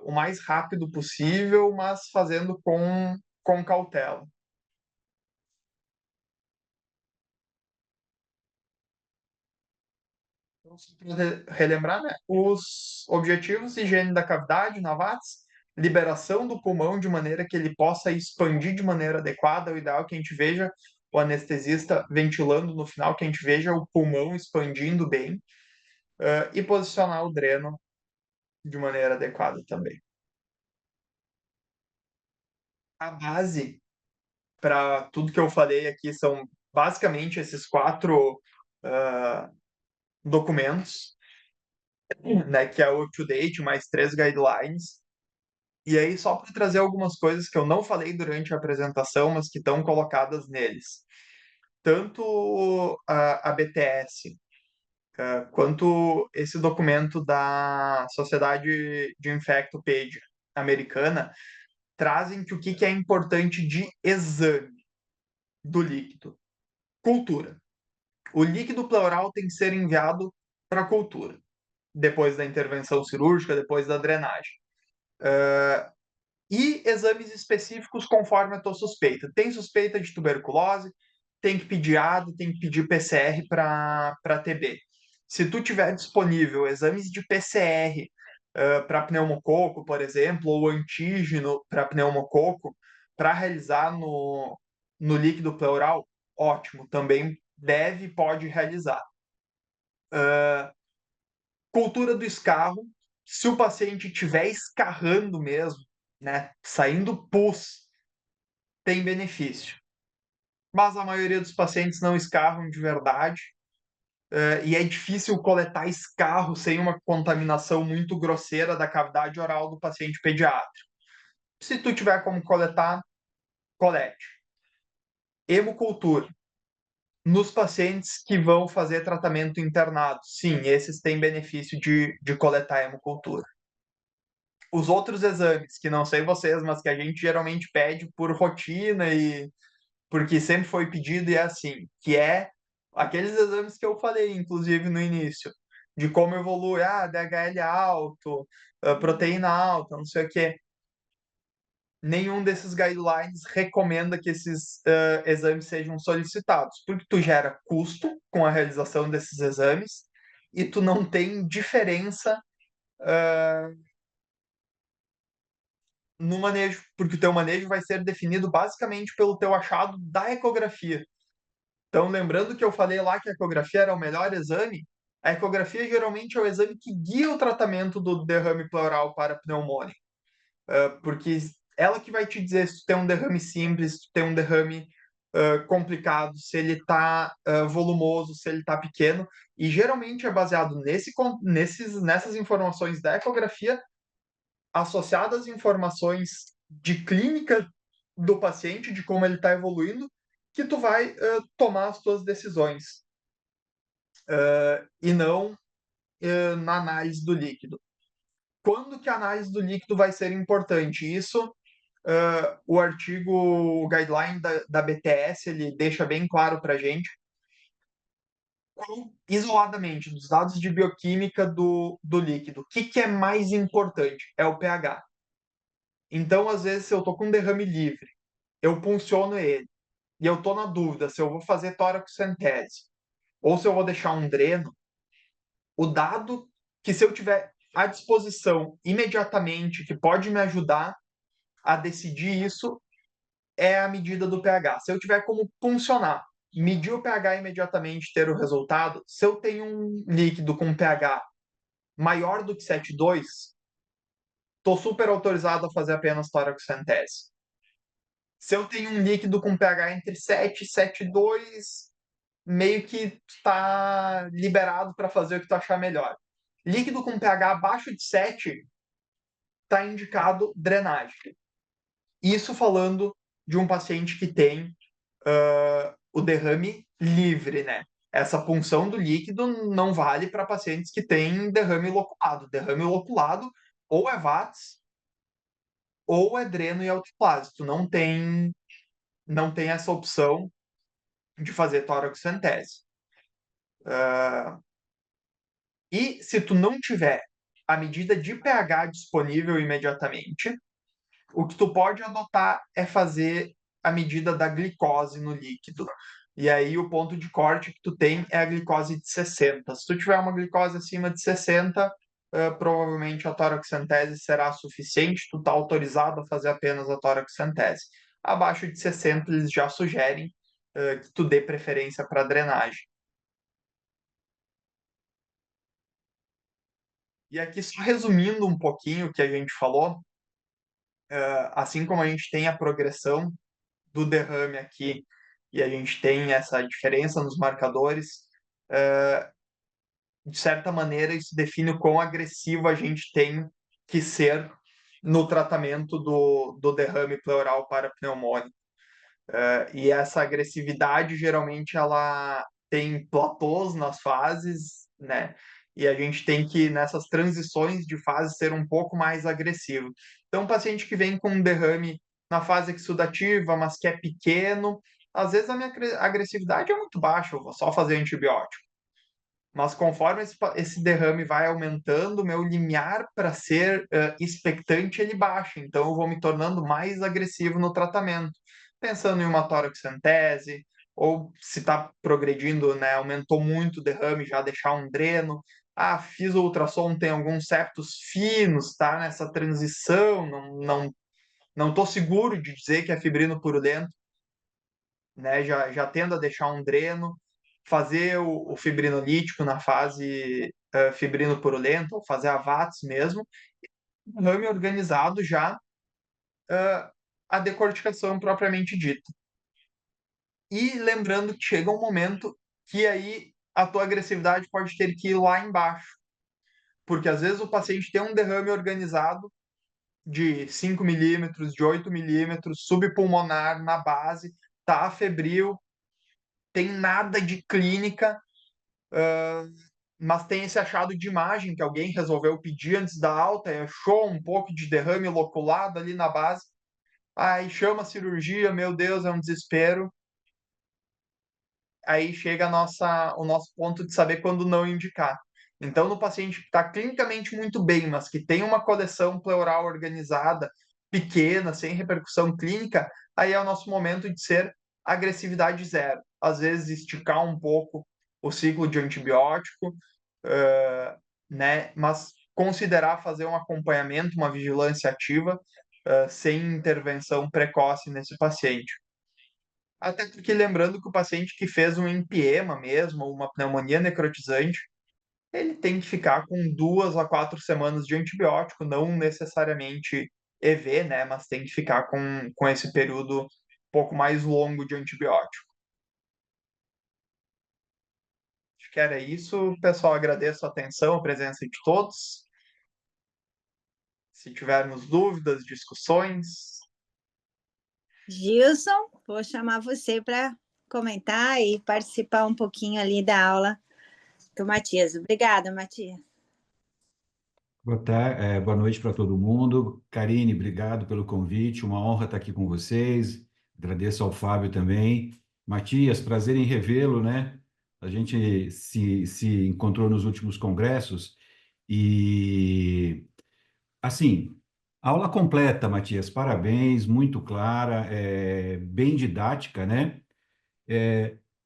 o mais rápido possível, mas fazendo com cautela. Para relembrar, né? Os objetivos: higiene da cavidade na VATS, liberação do pulmão de maneira que ele possa expandir de maneira adequada. O ideal é que a gente veja o anestesista ventilando no final, que a gente veja o pulmão expandindo bem, e posicionar o dreno de maneira adequada também. A base para tudo que eu falei aqui são basicamente esses 4 documentos, né, que é o up-to-date, mais 3 guidelines. E aí, só para trazer algumas coisas que eu não falei durante a apresentação, mas que estão colocadas neles. Tanto a BTS, quanto esse documento da Sociedade de Infectopage americana, trazem que o que é importante de exame do líquido. Cultura. O líquido pleural tem que ser enviado para a cultura, depois da intervenção cirúrgica, depois da drenagem. E exames específicos conforme a tua suspeita. Tem suspeita de tuberculose, tem que pedir ADA, tem que pedir PCR para TB. Se tu tiver disponível exames de PCR para pneumococo, por exemplo, ou antígeno para pneumococo, para realizar no líquido pleural, ótimo, também deve e pode realizar. Cultura do escarro, se o paciente estiver escarrando mesmo, né, saindo pus, tem benefício. Mas a maioria dos pacientes não escarram de verdade, e é difícil coletar escarro sem uma contaminação muito grosseira da cavidade oral do paciente pediátrico. Se tu tiver como coletar, colete. Hemocultura. Nos pacientes que vão fazer tratamento internado, sim, esses têm benefício de coletar hemocultura. Os outros exames, que não sei vocês, mas que a gente geralmente pede por rotina e porque sempre foi pedido e é assim, que é aqueles exames que eu falei, inclusive no início, de como evolui, DHL alto, proteína alta, não sei o quê. Nenhum desses guidelines recomenda que esses exames sejam solicitados, porque tu gera custo com a realização desses exames e tu não tem diferença no manejo, porque o teu manejo vai ser definido basicamente pelo teu achado da ecografia. Então, lembrando que eu falei lá que a ecografia era o melhor exame, a ecografia geralmente é o exame que guia o tratamento do derrame pleural para pneumonia, porque ela que vai te dizer se tu tem um derrame simples, se tu tem um derrame complicado, se ele está volumoso, se ele está pequeno, e geralmente é baseado nessas informações da ecografia associado às informações de clínica do paciente, de como ele está evoluindo, que tu vai tomar as tuas decisões, e não na análise do líquido. Quando que a análise do líquido vai ser importante? Isso, o artigo, o guideline da BTS, ele deixa bem claro para a gente. Isoladamente, dos dados de bioquímica do líquido, o que é mais importante? É o pH. Então, às vezes, se eu estou com um derrame livre, eu punciono ele, e eu estou na dúvida se eu vou fazer toracocentese ou se eu vou deixar um dreno, o dado que se eu tiver à disposição imediatamente, que pode me ajudar a decidir isso, é a medida do pH. Se eu tiver como puncionar, medir o pH imediatamente, ter o resultado, se eu tenho um líquido com pH maior do que 7,2, estou super autorizado a fazer apenas toracocentese. Se eu tenho um líquido com pH entre 7 e 7,2, meio que está liberado para fazer o que tu achar melhor. Líquido com pH abaixo de 7 está indicado drenagem. Isso falando de um paciente que tem o derrame livre, né? Essa punção do líquido não vale para pacientes que têm derrame loculado. Derrame loculado ou é VATS ou é dreno e autoclase. Tu não tem essa opção de fazer toracocentese. E se tu não tiver a medida de pH disponível imediatamente, o que tu pode adotar é fazer a medida da glicose no líquido. e aí o ponto de corte que tu tem é a glicose de 60. Se tu tiver uma glicose acima de 60, provavelmente a toraxantese será suficiente, tu está autorizado a fazer apenas a toraxantese. Abaixo de 60, eles já sugerem que tu dê preferência para drenagem. E aqui, só resumindo um pouquinho o que a gente falou, assim como a gente tem a progressão do derrame aqui e a gente tem essa diferença nos marcadores, de certa maneira, isso define o quão agressivo a gente tem que ser no tratamento do derrame pleural parapneumônico. E essa agressividade, geralmente, ela tem platôs nas fases, né? E a gente tem que, nessas transições de fase, ser um pouco mais agressivo. Então, um paciente que vem com um derrame na fase exudativa, mas que é pequeno, às vezes a minha agressividade é muito baixa, eu vou só fazer antibiótico. Mas conforme esse derrame vai aumentando, meu limiar para ser expectante ele baixa. Então eu vou me tornando mais agressivo no tratamento. Pensando em uma toraxantese, ou se está progredindo, né, aumentou muito o derrame, já deixar um dreno. Ah, fiz o ultrassom, tem alguns septos finos, tá nessa transição, não estou seguro de dizer que é fibrino purulento, né? Já tendo a deixar um dreno, fazer o fibrinolítico na fase fibrino purulento, ou fazer a VATS mesmo, rame organizado já a decorticação propriamente dita. E lembrando que chega um momento que aí a tua agressividade pode ter que ir lá embaixo, porque às vezes o paciente tem um derrame organizado de 5 milímetros, de 8 milímetros, subpulmonar na base, tá febril, tem nada de clínica, mas tem esse achado de imagem que alguém resolveu pedir antes da alta, e achou um pouco de derrame loculado ali na base. Aí chama a cirurgia, meu Deus, é um desespero. Aí chega o nosso ponto de saber quando não indicar. Então, no paciente que está clinicamente muito bem, mas que tem uma coleção pleural organizada, pequena, sem repercussão clínica, aí é o nosso momento de ser agressividade zero. Às vezes, esticar um pouco o ciclo de antibiótico, né? Mas considerar fazer um acompanhamento, uma vigilância ativa, sem intervenção precoce nesse paciente. Até porque lembrando que o paciente que fez um empiema mesmo, ou uma pneumonia necrotizante, ele tem que ficar com 2 a 4 semanas de antibiótico, não necessariamente EV, né? Mas tem que ficar com esse período um pouco mais longo de antibiótico. Acho que era isso. Pessoal, agradeço a atenção, a presença de todos. Se tivermos dúvidas, discussões. Gilson, vou chamar você para comentar e participar um pouquinho ali da aula do Matias. Obrigada, Matias. Boa noite para todo mundo. Karine, obrigado pelo convite. Uma honra estar aqui com vocês. Agradeço ao Fábio também. Matias, prazer em revê-lo, né? A gente se encontrou nos últimos congressos e, assim, aula completa, Matias. Parabéns, muito clara, bem didática, né?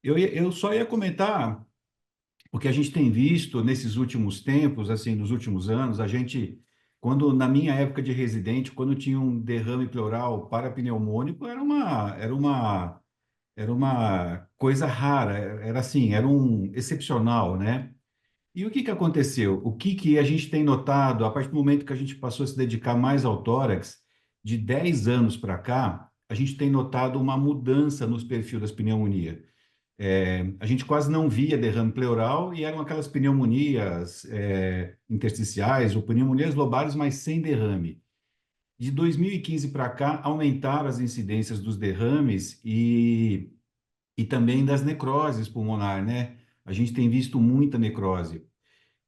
Eu só ia comentar. Porque a gente tem visto nesses últimos tempos, assim, nos últimos anos, quando na minha época de residente, quando tinha um derrame pleural parapneumônico, era uma coisa rara, era assim, era um excepcional, né? E o que que aconteceu? O que que a gente tem notado a partir do momento que a gente passou a se dedicar mais ao tórax, de 10 anos para cá, a gente tem notado uma mudança nos perfis das pneumonias. A gente quase não via derrame pleural e eram aquelas pneumonias intersticiais ou pneumonias lobares, mas sem derrame. De 2015 para cá, aumentaram as incidências dos derrames e também das necroses pulmonar, né? A gente tem visto muita necrose.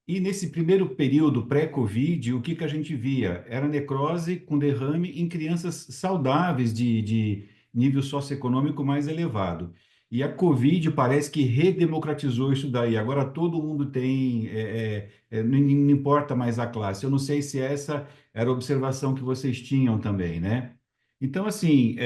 E nesse primeiro período pré-Covid, o que que a gente via? Era necrose com derrame em crianças saudáveis de nível socioeconômico mais elevado. E a Covid parece que redemocratizou isso daí. Agora todo mundo tem, não importa mais a classe. Eu não sei se essa era a observação que vocês tinham também, né? Então, assim,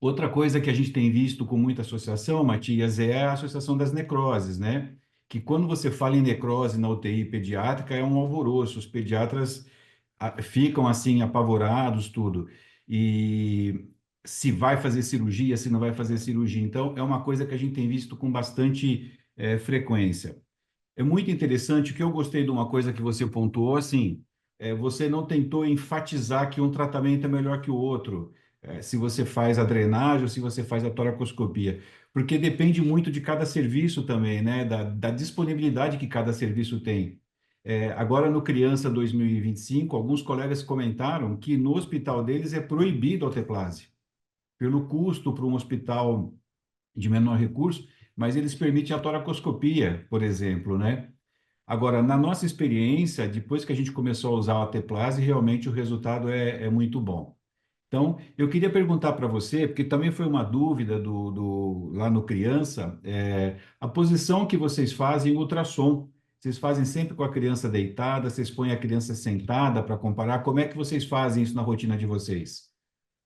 Outra coisa que a gente tem visto com muita associação, Matias, é a associação das necroses, né? Que quando você fala em necrose na UTI pediátrica é um alvoroço, os pediatras ficam assim apavorados, tudo. E se vai fazer cirurgia, se não vai fazer cirurgia. Então, é uma coisa que a gente tem visto com bastante frequência. É muito interessante, o que eu gostei de uma coisa que você pontuou, assim, você não tentou enfatizar que um tratamento é melhor que o outro, se você faz a drenagem ou se você faz a toracoscopia, porque depende muito de cada serviço também, né, da disponibilidade que cada serviço tem. Agora, no Criança 2025, alguns colegas comentaram que no hospital deles é proibido a alteplase, pelo custo para um hospital de menor recurso, mas eles permitem a toracoscopia, por exemplo, né? Agora, na nossa experiência, depois que a gente começou a usar a Teplase, realmente o resultado é muito bom. Então, eu queria perguntar para você, porque também foi uma dúvida lá no Criança, a posição que vocês fazem em ultrassom. Vocês fazem sempre com a criança deitada, vocês põem a criança sentada para comparar. Como é que vocês fazem isso na rotina de vocês?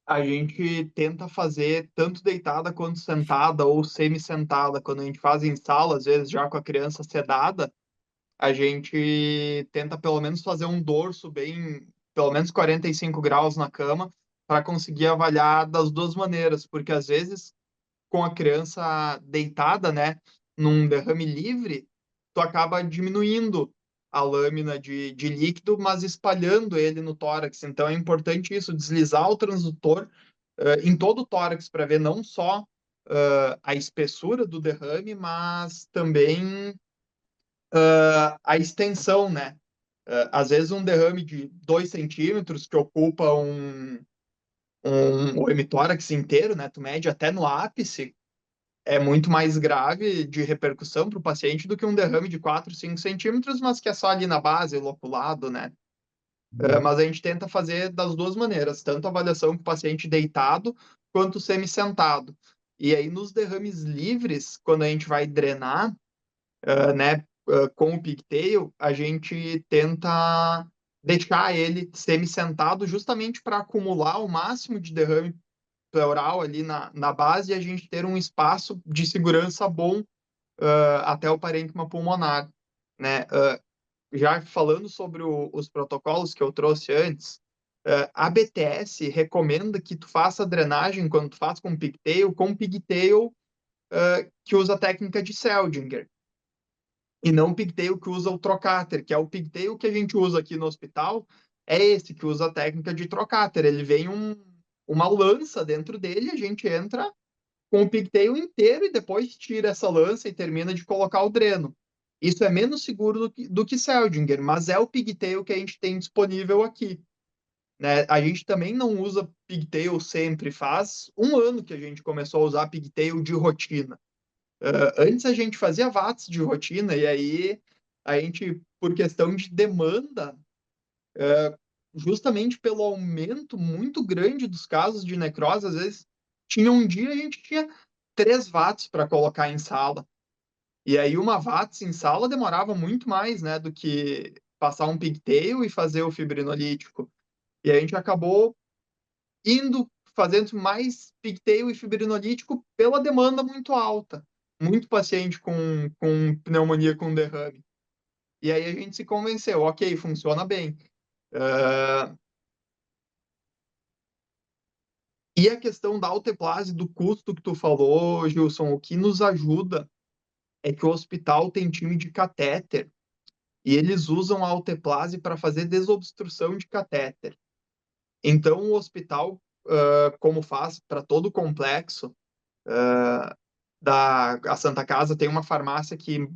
A gente tenta fazer tanto deitada quanto sentada ou semi-sentada. Quando a gente faz em sala, às vezes já com a criança sedada, a gente tenta pelo menos fazer um dorso bem, pelo menos 45 graus na cama, para conseguir avaliar das duas maneiras, porque às vezes com a criança deitada, né, num derrame livre, tu acaba diminuindo a lâmina de líquido, mas espalhando ele no tórax. Então é importante isso, deslizar o transdutor em todo o tórax para ver não só a espessura do derrame, mas também a extensão, né? Às vezes um derrame de 2 centímetros que ocupa o hemitórax inteiro, né? Tu mede até no ápice, é muito mais grave de repercussão para o paciente do que um derrame de 4, 5 centímetros, mas que é só ali na base, loculado, né? Mas a gente tenta fazer das duas maneiras, tanto a avaliação com o paciente deitado quanto semi-sentado. E aí, nos derrames livres, quando a gente vai drenar, né, com o pigtail, a gente tenta deixar ele semi-sentado justamente para acumular o máximo de derrame pleural ali na base e a gente ter um espaço de segurança bom até o parênquima pulmonar, né? Já falando sobre os protocolos que eu trouxe antes, a BTS recomenda que tu faça a drenagem quando tu faz com pigtail que usa a técnica de Seldinger, e não o pigtail que usa o trocáter, que é o pigtail que a gente usa aqui no hospital, é esse que usa a técnica de trocáter. Ele vem uma lança dentro dele, a gente entra com o pigtail inteiro e depois tira essa lança e termina de colocar o dreno. Isso é menos seguro do que Seldinger, mas é o pigtail que a gente tem disponível aqui. Né? A gente também não usa pigtail sempre, faz um ano que a gente começou a usar pigtail de rotina. Antes a gente fazia VATS de rotina e aí a gente, por questão de demanda, justamente pelo aumento muito grande dos casos de necrose, às vezes tinha um dia a gente tinha 3 VATS para colocar em sala. E aí uma VATS em sala demorava muito mais, né, do que passar um pigtail e fazer o fibrinolítico. E a gente acabou indo fazendo mais pigtail e fibrinolítico pela demanda muito alta. Muito paciente com pneumonia com derrame. E aí a gente se convenceu, ok, funciona bem. E a questão da alteplase, do custo que tu falou, Gilson, o que nos ajuda é que o hospital tem time de catéter e eles usam a alteplase para fazer desobstrução de catéter. Então, o hospital, como faz para todo o complexo, a Santa Casa tem uma farmácia que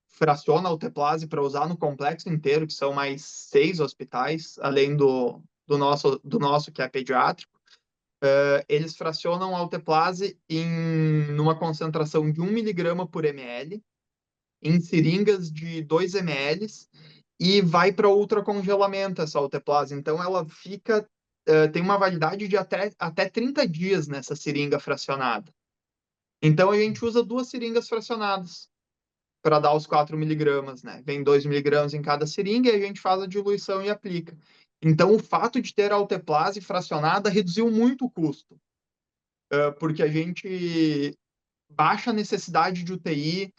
fraciona a alteplase para usar no complexo inteiro, que são mais 6 hospitais, além do nosso que é pediátrico. Eles fracionam a alteplase numa concentração de 1 miligrama por ml, em seringas de 2 ml, e vai para ultracongelamento essa alteplase. Então, ela tem uma validade de até 30 dias nessa seringa fracionada. Então, a gente usa 2 seringas fracionadas para dar os 4 miligramas, né? Vem 2 miligramas em cada seringa e a gente faz a diluição e aplica. Então, o fato de ter a alteplase fracionada reduziu muito o custo. porque a gente baixa a necessidade de UTI,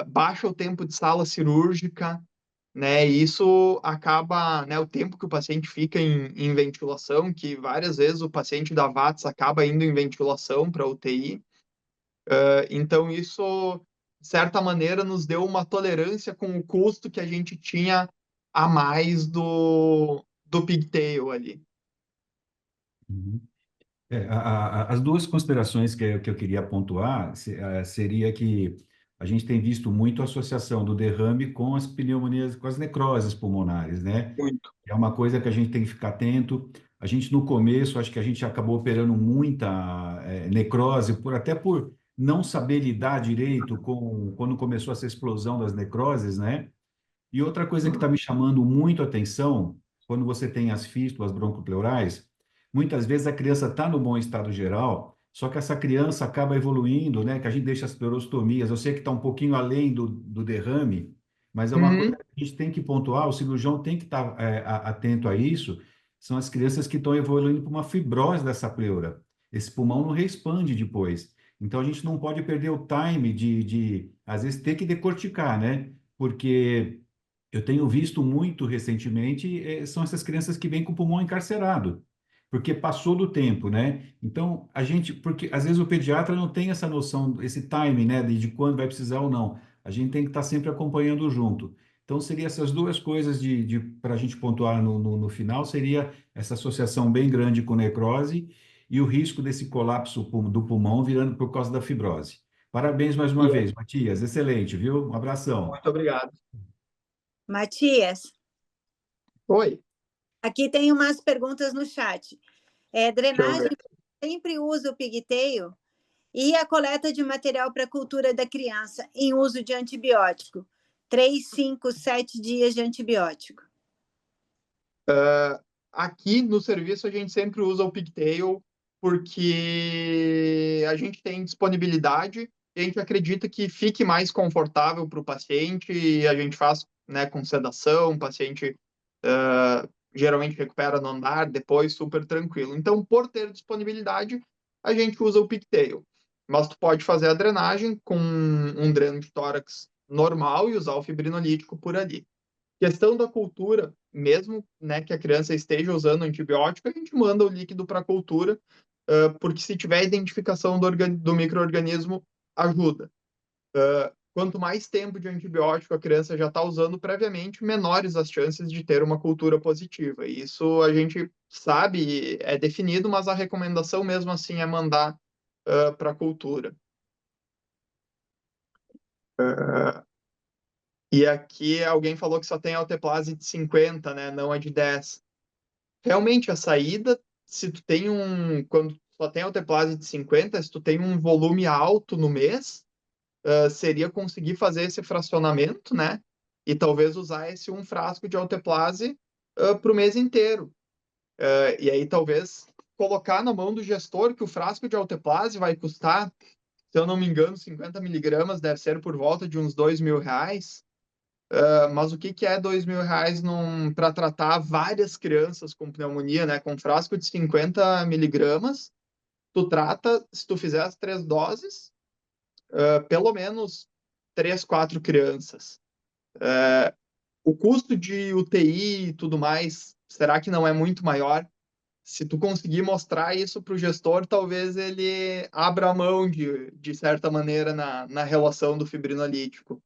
baixa o tempo de sala cirúrgica, né? E isso acaba, né, o tempo que o paciente fica em ventilação, que várias vezes o paciente da VATS acaba indo em ventilação para UTI. Então, isso, de certa maneira, nos deu uma tolerância com o custo que a gente tinha a mais do pigtail ali. Uhum. As duas considerações que eu queria pontuar seria que a gente tem visto muito a associação do derrame com as pneumonias, com as necroses pulmonares, né? Muito. É uma coisa que a gente tem que ficar atento. A gente, no começo, acho que a gente acabou operando muita necrose, até por não saber lidar direito com quando começou essa explosão das necroses, né? E outra coisa que está me chamando muito a atenção, quando você tem as fístulas broncopleurais, muitas vezes a criança está no bom estado geral, só que essa criança acaba evoluindo, né? Que a gente deixa as pleurastomias. Eu sei que está um pouquinho além do derrame, mas é uma coisa Uhum. que a gente tem que pontuar, o cirurgião tem que estar atento a isso. São as crianças que estão evoluindo para uma fibrose dessa pleura. Esse pulmão não reexpande depois. Então a gente não pode perder o time às vezes, ter que decorticar, né? Porque eu tenho visto muito recentemente, são essas crianças que vêm com o pulmão encarcerado, porque passou do tempo, né? Então, porque às vezes o pediatra não tem essa noção, esse timing, né, de quando vai precisar ou não. A gente tem que estar sempre acompanhando junto. Então, seria essas duas coisas para a gente pontuar no final, seria essa associação bem grande com necrose e o risco desse colapso do pulmão virando por causa da fibrose. Parabéns mais uma E vez, Matias. Excelente, viu? Um abração. muito obrigado. Matias, Oi, aqui tem umas perguntas no chat. deixa eu Drenagem ver. sempre usa o pigtail e a coleta de material para a cultura da criança em uso de antibiótico. 3, 5, 7 dias de antibiótico. Aqui no serviço a gente sempre usa o pigtail porque a gente tem disponibilidade e a gente acredita que fique mais confortável para o paciente e a gente faz, né, com sedação, o paciente geralmente recupera no andar, depois super tranquilo. Então, por ter disponibilidade, a gente usa o pigtail. Mas tu pode fazer a drenagem com um dreno de tórax normal e usar o fibrinolítico por ali. Questão da cultura, mesmo, né, que a criança esteja usando antibiótico, a gente manda o líquido para a cultura, porque se tiver identificação do micro-organismo, ajuda. Quanto mais tempo de antibiótico a criança já está usando previamente, menores as chances de ter uma cultura positiva. E isso a gente sabe, é definido, mas a recomendação mesmo assim é mandar para a cultura. E aqui alguém falou que só tem alteplase de 50, né? Não a de 10. Realmente, a saída, se tu tem quando só tem alteplase de 50, se tu tem um volume alto no mês, seria conseguir fazer esse fracionamento, né? E talvez usar esse um frasco de alteplase para o mês inteiro. E aí talvez colocar na mão do gestor que o frasco de alteplase vai custar, se eu não me engano, 50 miligramas, deve ser por volta de uns R$ 2.000. Mas o que é R$ 2.000 para tratar várias crianças com pneumonia, né? Com um frasco de 50 miligramas, tu trata, se tu fizer as 3 doses, pelo menos 3, 4 crianças. O custo de UTI e tudo mais, será que não é muito maior? Se tu conseguir mostrar isso para o gestor, talvez ele abra a mão de certa maneira na relação do fibrinolítico.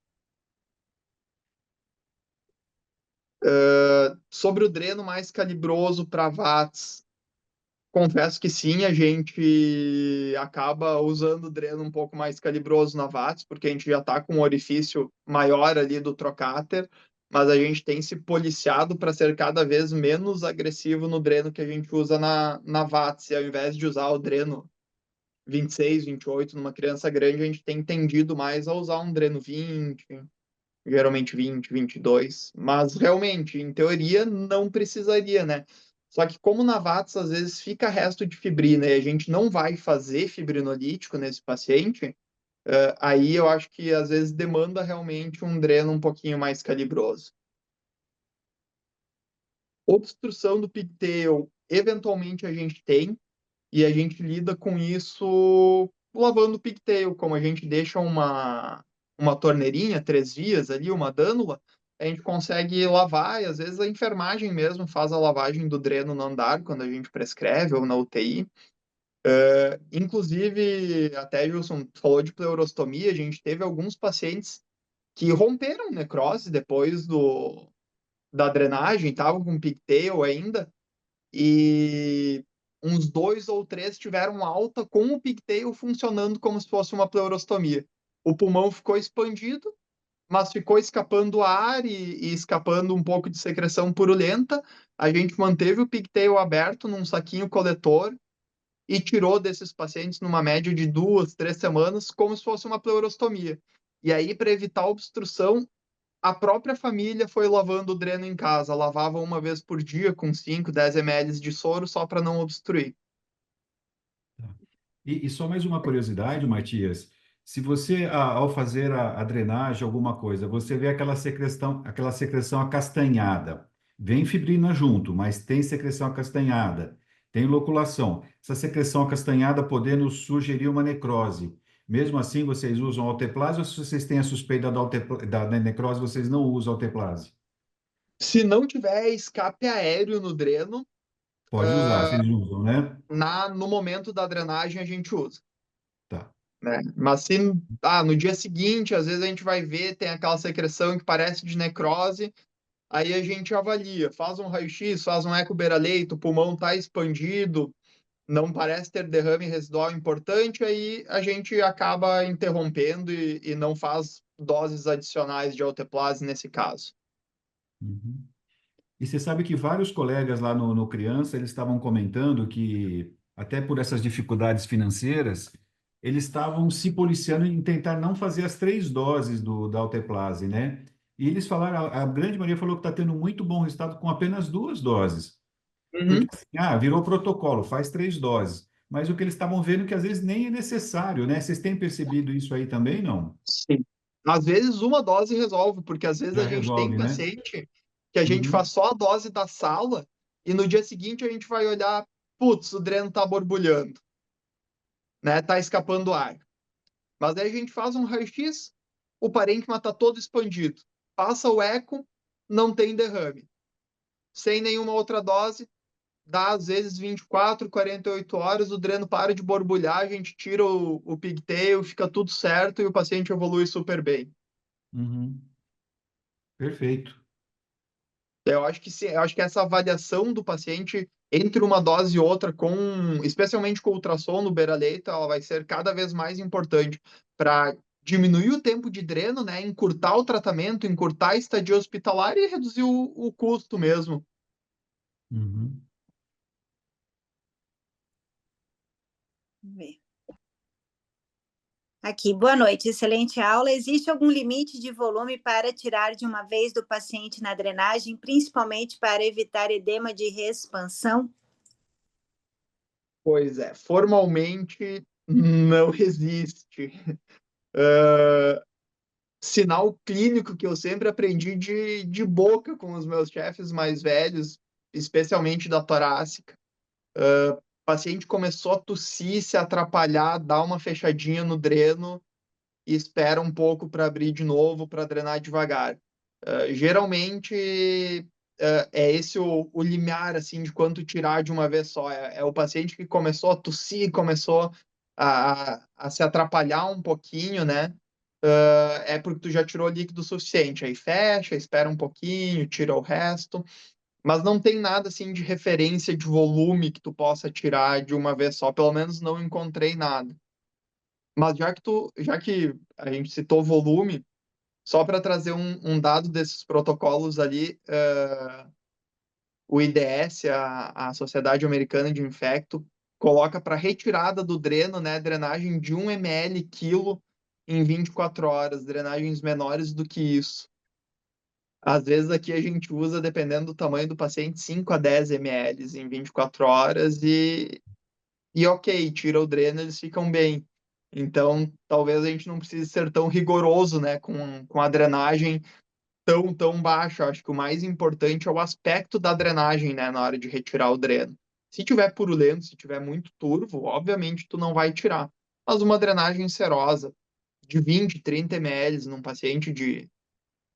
Sobre o dreno mais calibroso para watts, confesso que sim, a gente acaba usando o dreno um pouco mais calibroso na watts, porque a gente já está com um orifício maior ali do trocáter, mas a gente tem se policiado para ser cada vez menos agressivo no dreno que a gente usa na watts, e ao invés de usar o dreno 26, 28 numa criança grande, a gente tem tendido mais a usar um dreno 20, geralmente 20, 22, mas realmente, em teoria, não precisaria, né? Só que como na VATS às vezes fica resto de fibrina e a gente não vai fazer fibrinolítico nesse paciente, aí eu acho que às vezes demanda realmente um dreno um pouquinho mais calibroso. Obstrução do pigtail, eventualmente a gente tem, e a gente lida com isso lavando o pigtail, como a gente deixa uma torneirinha, 3 vias ali, uma dânula, a gente consegue lavar, e às vezes a enfermagem mesmo faz a lavagem do dreno no andar, quando a gente prescreve, ou na UTI. Inclusive, até, Gilson, tu falou de pleurostomia, a gente teve alguns pacientes que romperam necrose depois da drenagem, estavam com pigtail ainda, e uns 2 ou 3 tiveram alta com o pigtail funcionando como se fosse uma pleurostomia. O pulmão ficou expandido, mas ficou escapando ar e escapando um pouco de secreção purulenta. A gente manteve o pigtail aberto num saquinho coletor e tirou desses pacientes numa média de 2, 3 semanas, como se fosse uma pleurostomia. E aí, para evitar obstrução, a própria família foi lavando o dreno em casa, lavava uma vez por dia com 5, 10 ml de soro só para não obstruir. E só mais uma curiosidade, Matias. Se você, ao fazer a drenagem, alguma coisa, você vê aquela secreção acastanhada, vem fibrina junto, mas tem secreção acastanhada, tem loculação. Essa secreção acastanhada podendo sugerir uma necrose. Mesmo assim, vocês usam alteplase ou se vocês têm a suspeita da necrose, vocês não usam alteplase? Se não tiver escape aéreo no dreno, Pode usar, vocês usam, né? no momento da drenagem a gente usa, Tá. né? Mas se no dia seguinte, às vezes a gente vai ver, tem aquela secreção que parece de necrose, aí a gente avalia, faz um raio-x, faz um eco beira-leito, o pulmão está expandido, não parece ter derrame residual importante, aí a gente acaba interrompendo e não faz doses adicionais de alteplase nesse caso. Uhum. E você sabe que vários colegas lá no Criança, eles estavam comentando que, até por essas dificuldades financeiras, eles estavam se policiando em tentar não fazer as 3 doses da Alteplase, né? E eles falaram, a grande maioria falou que está tendo muito bom resultado com apenas 2 doses. Porque, Uhum. assim, virou protocolo, faz 3 doses. Mas o que eles estavam vendo é que às vezes nem é necessário, né? Vocês têm percebido isso aí também, não? Sim. Às vezes uma dose resolve, porque às vezes Já a gente tem resolve, né? paciente que a gente Uhum, faz só a dose da sala e no dia seguinte a gente vai olhar, putz, o dreno tá borbulhando, né? Tá escapando ar. Mas aí a gente faz um raio-x, o parênquima tá todo expandido. Passa o eco, não tem derrame. Sem nenhuma outra dose, dá às vezes 24, 48 horas, o dreno para de borbulhar, a gente tira o pigtail, fica tudo certo e o paciente evolui super bem. uhum. Perfeito. Eu acho que sim, eu acho que essa avaliação do paciente entre uma dose e outra, especialmente com o ultrassom no beira-leito, ela vai ser cada vez mais importante para diminuir o tempo de dreno, né, encurtar o tratamento, encurtar a estadia hospitalar e reduzir o custo mesmo. Uhum. Vamos ver. Aqui, boa noite, excelente aula. Existe algum limite de volume para tirar de uma vez do paciente na drenagem, principalmente para evitar edema de reexpansão? Pois é, formalmente não existe. Sinal clínico que eu sempre aprendi de boca com os meus chefes mais velhos, especialmente da torácica. O paciente começou a tossir, se atrapalhar, dar uma fechadinha no dreno e espera um pouco para abrir de novo, para drenar devagar. Geralmente é esse o limiar assim de quanto tirar de uma vez só. É o paciente que começou a tossir, começou a se atrapalhar um pouquinho, né? É porque tu já tirou líquido suficiente. Aí fecha, espera um pouquinho, tira o resto. Mas não tem nada assim de referência de volume que tu possa tirar de uma vez só. Pelo menos não encontrei nada. Mas já que a gente citou volume, só para trazer um dado desses protocolos ali, o IDS, a Sociedade Americana de Infecto, coloca para retirada do dreno, né, drenagem de 1 ml quilo em 24 horas, drenagens menores do que isso. Às vezes aqui a gente usa, dependendo do tamanho do paciente, 5 a 10 ml em 24 horas e ok, tira o dreno, eles ficam bem. Então, talvez a gente não precise ser tão rigoroso, né, com a drenagem tão baixa. Acho que o mais importante é o aspecto da drenagem, né, na hora de retirar o dreno. Se tiver purulento, se tiver muito turvo, obviamente tu não vai tirar. Mas uma drenagem serosa de 20, 30 ml num paciente de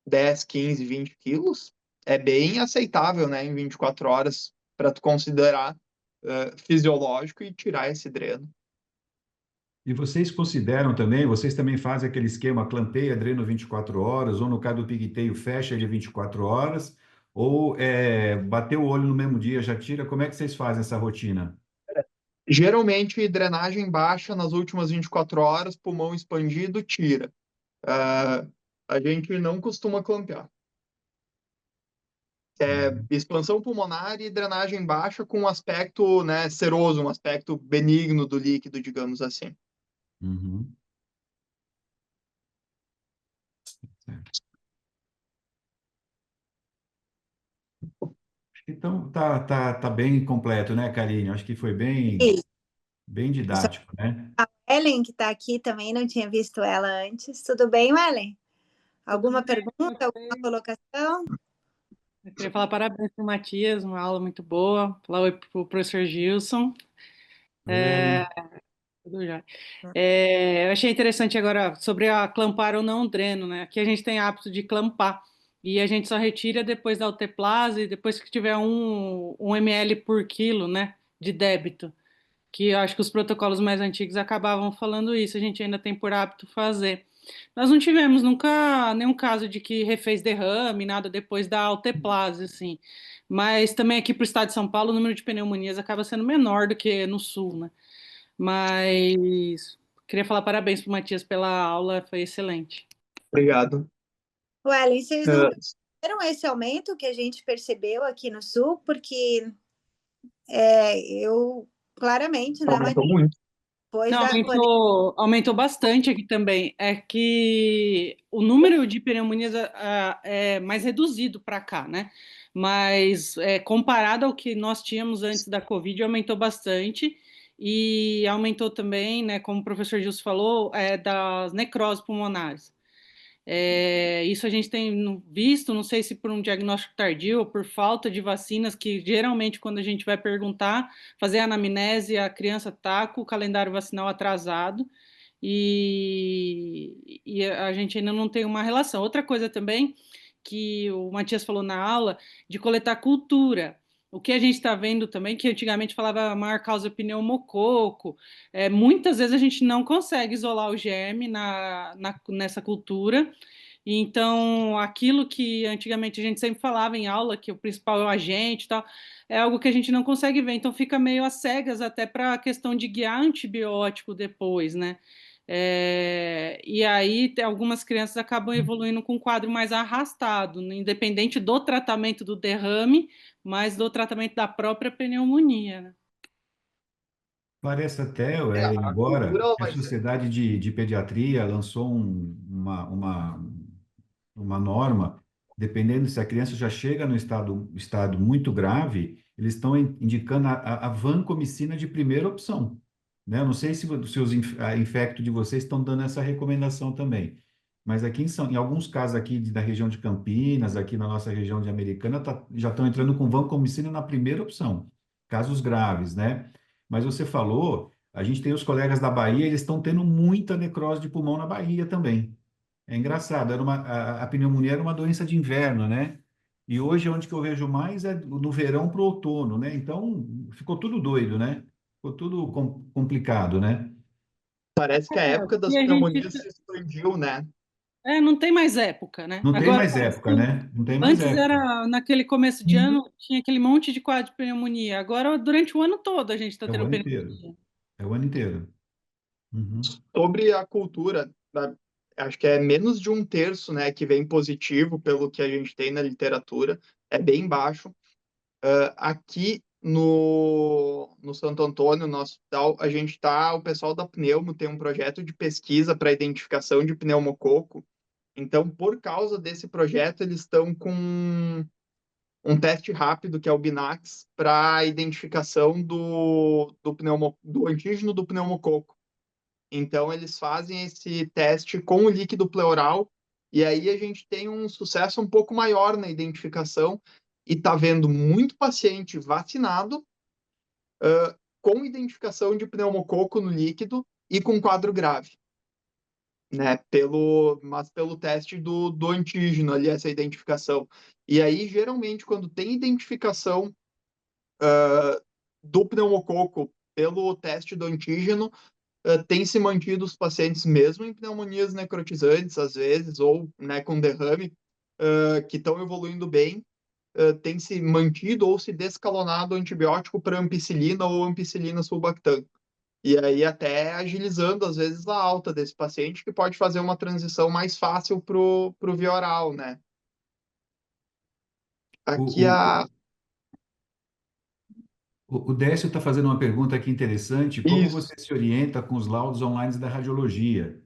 10, 15, 20 quilos é bem aceitável, né, em 24 horas, para tu considerar fisiológico e tirar esse dreno. E vocês consideram também, vocês também fazem aquele esquema clampeia, dreno 24 horas, ou no caso do pigtail, fecha de 24 horas, ou bateu o olho no mesmo dia, já tira? Como é que vocês fazem essa rotina? Geralmente, drenagem baixa nas últimas 24 horas, pulmão expandido, tira. Ah, a gente não costuma clampear. Uhum. Expansão pulmonar e drenagem baixa com um aspecto, né, seroso, um aspecto benigno do líquido, digamos assim. Uhum. Certo. Então, tá bem completo, né, Karine? Acho que foi bem, E bem didático, né? a Ellen, que está aqui também, não tinha visto ela antes. Tudo bem, Ellen? Tudo Alguma bem, pergunta, alguma gostei. colocação? Eu queria falar parabéns para o Matias, uma aula muito boa. Falar oi para o professor Gilson. Oi, Ellen. Tudo já. Eu achei interessante agora sobre a clampar ou não o dreno, né? Aqui a gente tem hábito de clampar e a gente só retira depois da alteplase, depois que tiver um ml por quilo, né, de débito. Que eu acho que os protocolos mais antigos acabavam falando isso, a gente ainda tem por hábito fazer. Nós não tivemos nunca nenhum caso de que refez derrame, nada depois da alteplase, assim. Mas também aqui para o estado de São Paulo, o número de pneumonias acaba sendo menor do que no sul, né? Mas queria falar parabéns para o Matias pela aula, foi excelente. Obrigado. Ellen, vocês não Uh, perceberam esse aumento que a gente percebeu aqui no Sul? Porque eu, claramente, né, aumentou Matias, muito. depois Não, da pandemia, aumentou bastante aqui também. É que o número de pneumonias é mais reduzido para cá, né? Mas comparado ao que nós tínhamos antes da Covid, aumentou bastante. E aumentou também, né, como o professor Gilson falou, das necroses pulmonares. Isso a gente tem visto, não sei se por um diagnóstico tardio ou por falta de vacinas, que geralmente quando a gente vai perguntar, fazer a anamnese, a criança está com o calendário vacinal atrasado e a gente ainda não tem uma relação. Outra coisa também que o Matias falou na aula, de coletar cultura. O que a gente está vendo também, que antigamente falava a maior causa pneumococo, muitas vezes a gente não consegue isolar o germe nessa cultura. Então, aquilo que antigamente a gente sempre falava em aula, que o principal é o agente e tal, é algo que a gente não consegue ver. Então, fica meio às cegas até para a questão de guiar antibiótico depois, né? E aí, algumas crianças acabam evoluindo com um quadro mais arrastado, né? Independente do tratamento do derrame, mas do tratamento da própria pneumonia, né? Parece até, Ellen, A cultura agora, ela que a vai ser. Sociedade de Pediatria lançou uma norma, dependendo se a criança já chega no estado muito grave, eles estão indicando a vancomicina de primeira opção, né? Eu não sei se os infectos de vocês estão dando essa recomendação também, mas aqui em alguns casos aqui da região de Campinas, aqui na nossa região de Americana, já estão entrando com vancomicina na primeira opção, casos graves, né? Mas você falou, a gente tem os colegas da Bahia, eles estão tendo muita necrose de pulmão na Bahia também. É engraçado, a pneumonia era uma doença de inverno, né? E hoje, onde que eu vejo mais é no verão para o outono, né? Então, ficou tudo doido, né? Ficou tudo complicado, né? Parece que a época das E a gente pneumonias se expandiu, né? não tem mais época, né? Não tem Agora, mais época, né? Não tem mais antes época. era naquele começo de Uhum. ano, tinha aquele monte de quadro de pneumonia. Agora, durante o ano todo, a gente está É o tendo ano inteiro. pneumonia. É o ano inteiro. Uhum. Sobre a cultura, acho que é menos de um terço, né, que vem positivo pelo que a gente tem na literatura, é bem baixo. Aqui no Santo Antônio, no hospital, o pessoal da Pneumo tem um projeto de pesquisa para identificação de pneumococo. Então, por causa desse projeto, eles estão com um teste rápido, que é o Binax, para identificação do antígeno do pneumococo. Então, eles fazem esse teste com o líquido pleural, e aí a gente tem um sucesso um pouco maior na identificação, e está vendo muito paciente vacinado com identificação de pneumococo no líquido e com quadro grave, né? Mas pelo teste do antígeno ali, essa identificação. E aí, geralmente, quando tem identificação do pneumococo pelo teste do antígeno, tem se mantido os pacientes mesmo em pneumonias necrotizantes, às vezes, ou, né, com derrame, que estão evoluindo bem, tem se mantido ou se descalonado o antibiótico para ampicilina ou ampicilina sulbactam. E aí até agilizando, às vezes, a alta desse paciente, que pode fazer uma transição mais fácil para o via oral, né? Aqui O, o Décio está fazendo uma pergunta aqui interessante. Como Isso. você se orienta com os laudos online da radiologia?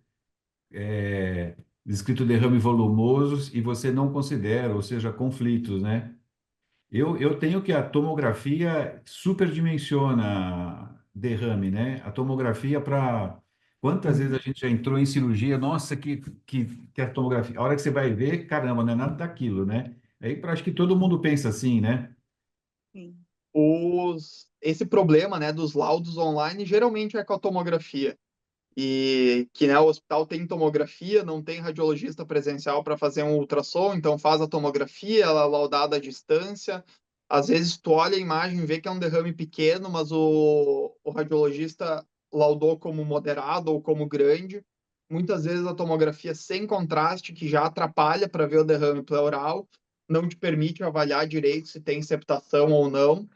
Descrito derrame volumosos e você não considera, ou seja, conflitos, né? Eu tenho que a tomografia superdimensiona derrame, né? A tomografia para... Quantas vezes a gente já entrou em cirurgia? Nossa, que a tomografia... A hora que você vai ver, caramba, não é nada daquilo, né? Aí acho que todo mundo pensa assim, né? Sim. Esse problema, né, dos laudos online geralmente é com a tomografia. E que, né, o hospital tem tomografia, não tem radiologista presencial para fazer um ultrassom, então faz a tomografia, ela é laudada à distância. Às vezes tu olha a imagem e vê que é um derrame pequeno, mas o radiologista laudou como moderado ou como grande. Muitas vezes a tomografia sem contraste, que já atrapalha para ver o derrame pleural, não te permite avaliar direito se tem septação ou não.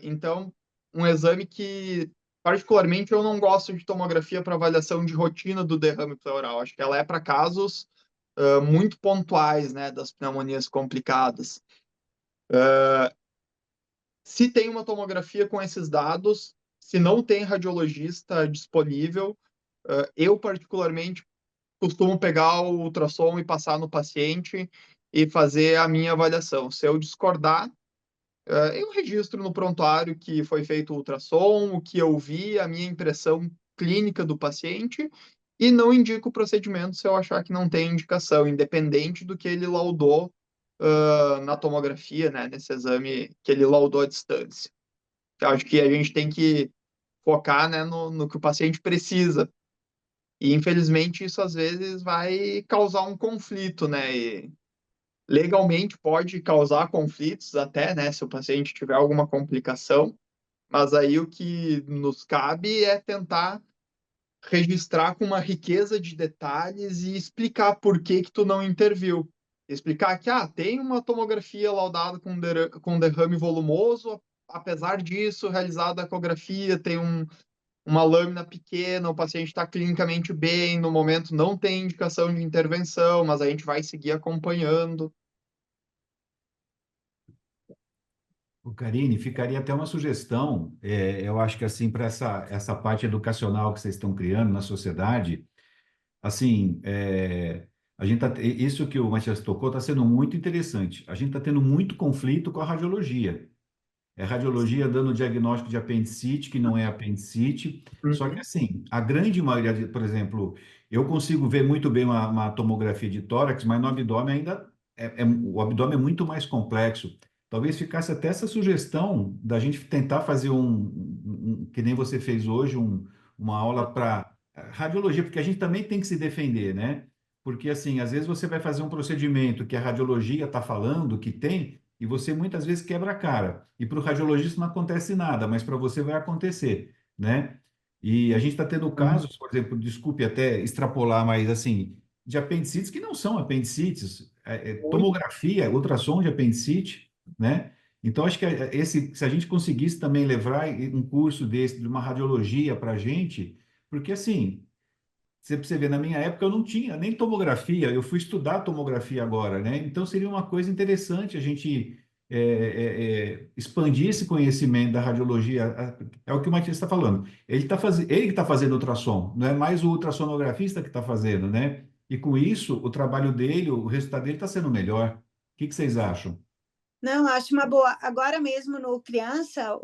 Então, um exame que, particularmente, eu não gosto de tomografia para avaliação de rotina do derrame pleural. Acho que ela é para casos muito pontuais, né, das pneumonias complicadas. Se tem uma tomografia com esses dados, se não tem radiologista disponível, eu, particularmente, costumo pegar o ultrassom e passar no paciente e fazer a minha avaliação. Se eu discordar, eu registro no prontuário que foi feito o ultrassom, o que eu vi, a minha impressão clínica do paciente, e não indico o procedimento se eu achar que não tem indicação, independente do que ele laudou na tomografia, né, nesse exame que ele laudou à distância. Eu acho que a gente tem que focar, né, no que o paciente precisa. E, infelizmente, isso às vezes vai causar um conflito, né? E, legalmente pode causar conflitos até, né, se o paciente tiver alguma complicação, mas aí o que nos cabe é tentar registrar com uma riqueza de detalhes e explicar por que que tu não interviu. Explicar que, tem uma tomografia laudada com derrame volumoso, apesar disso, realizada a ecografia, tem uma lâmina pequena, o paciente está clinicamente bem, no momento não tem indicação de intervenção, mas a gente vai seguir acompanhando. O Karine, ficaria até uma sugestão, eu acho que assim, para essa parte educacional que vocês estão criando na sociedade, assim, a gente isso que o Matias tocou está sendo muito interessante. A gente está tendo muito conflito com a radiologia. É radiologia dando diagnóstico de apendicite, que não é apendicite. Só que, Uhum. assim, a grande maioria, por exemplo, eu consigo ver muito bem uma tomografia de tórax, mas no abdômen ainda o abdômen é muito mais complexo. Talvez ficasse até essa sugestão da gente tentar fazer que nem você fez hoje, uma aula para radiologia, porque a gente também tem que se defender, né? Porque, assim, às vezes você vai fazer um procedimento que a radiologia está falando que tem, e você muitas vezes quebra a cara. E para o radiologista não acontece nada, mas para você vai acontecer, né? E a gente está tendo casos, por exemplo, desculpe até extrapolar, mas assim, de apendicites que não são apendicites, tomografia, ultrassom de apendicite, né? Então, acho que se a gente conseguisse também levar um curso desse, de uma radiologia para a gente, porque assim, você vê, na minha época eu não tinha nem tomografia, eu fui estudar tomografia agora, né? Então seria uma coisa interessante a gente expandir esse conhecimento da radiologia. É o que o Matias está falando. Ele que está fazendo ultrassom, não é mais o ultrassonografista que está fazendo, né? E com isso, o trabalho dele, o resultado dele está sendo melhor. O que vocês acham? Não, acho uma boa. Agora mesmo no Criança,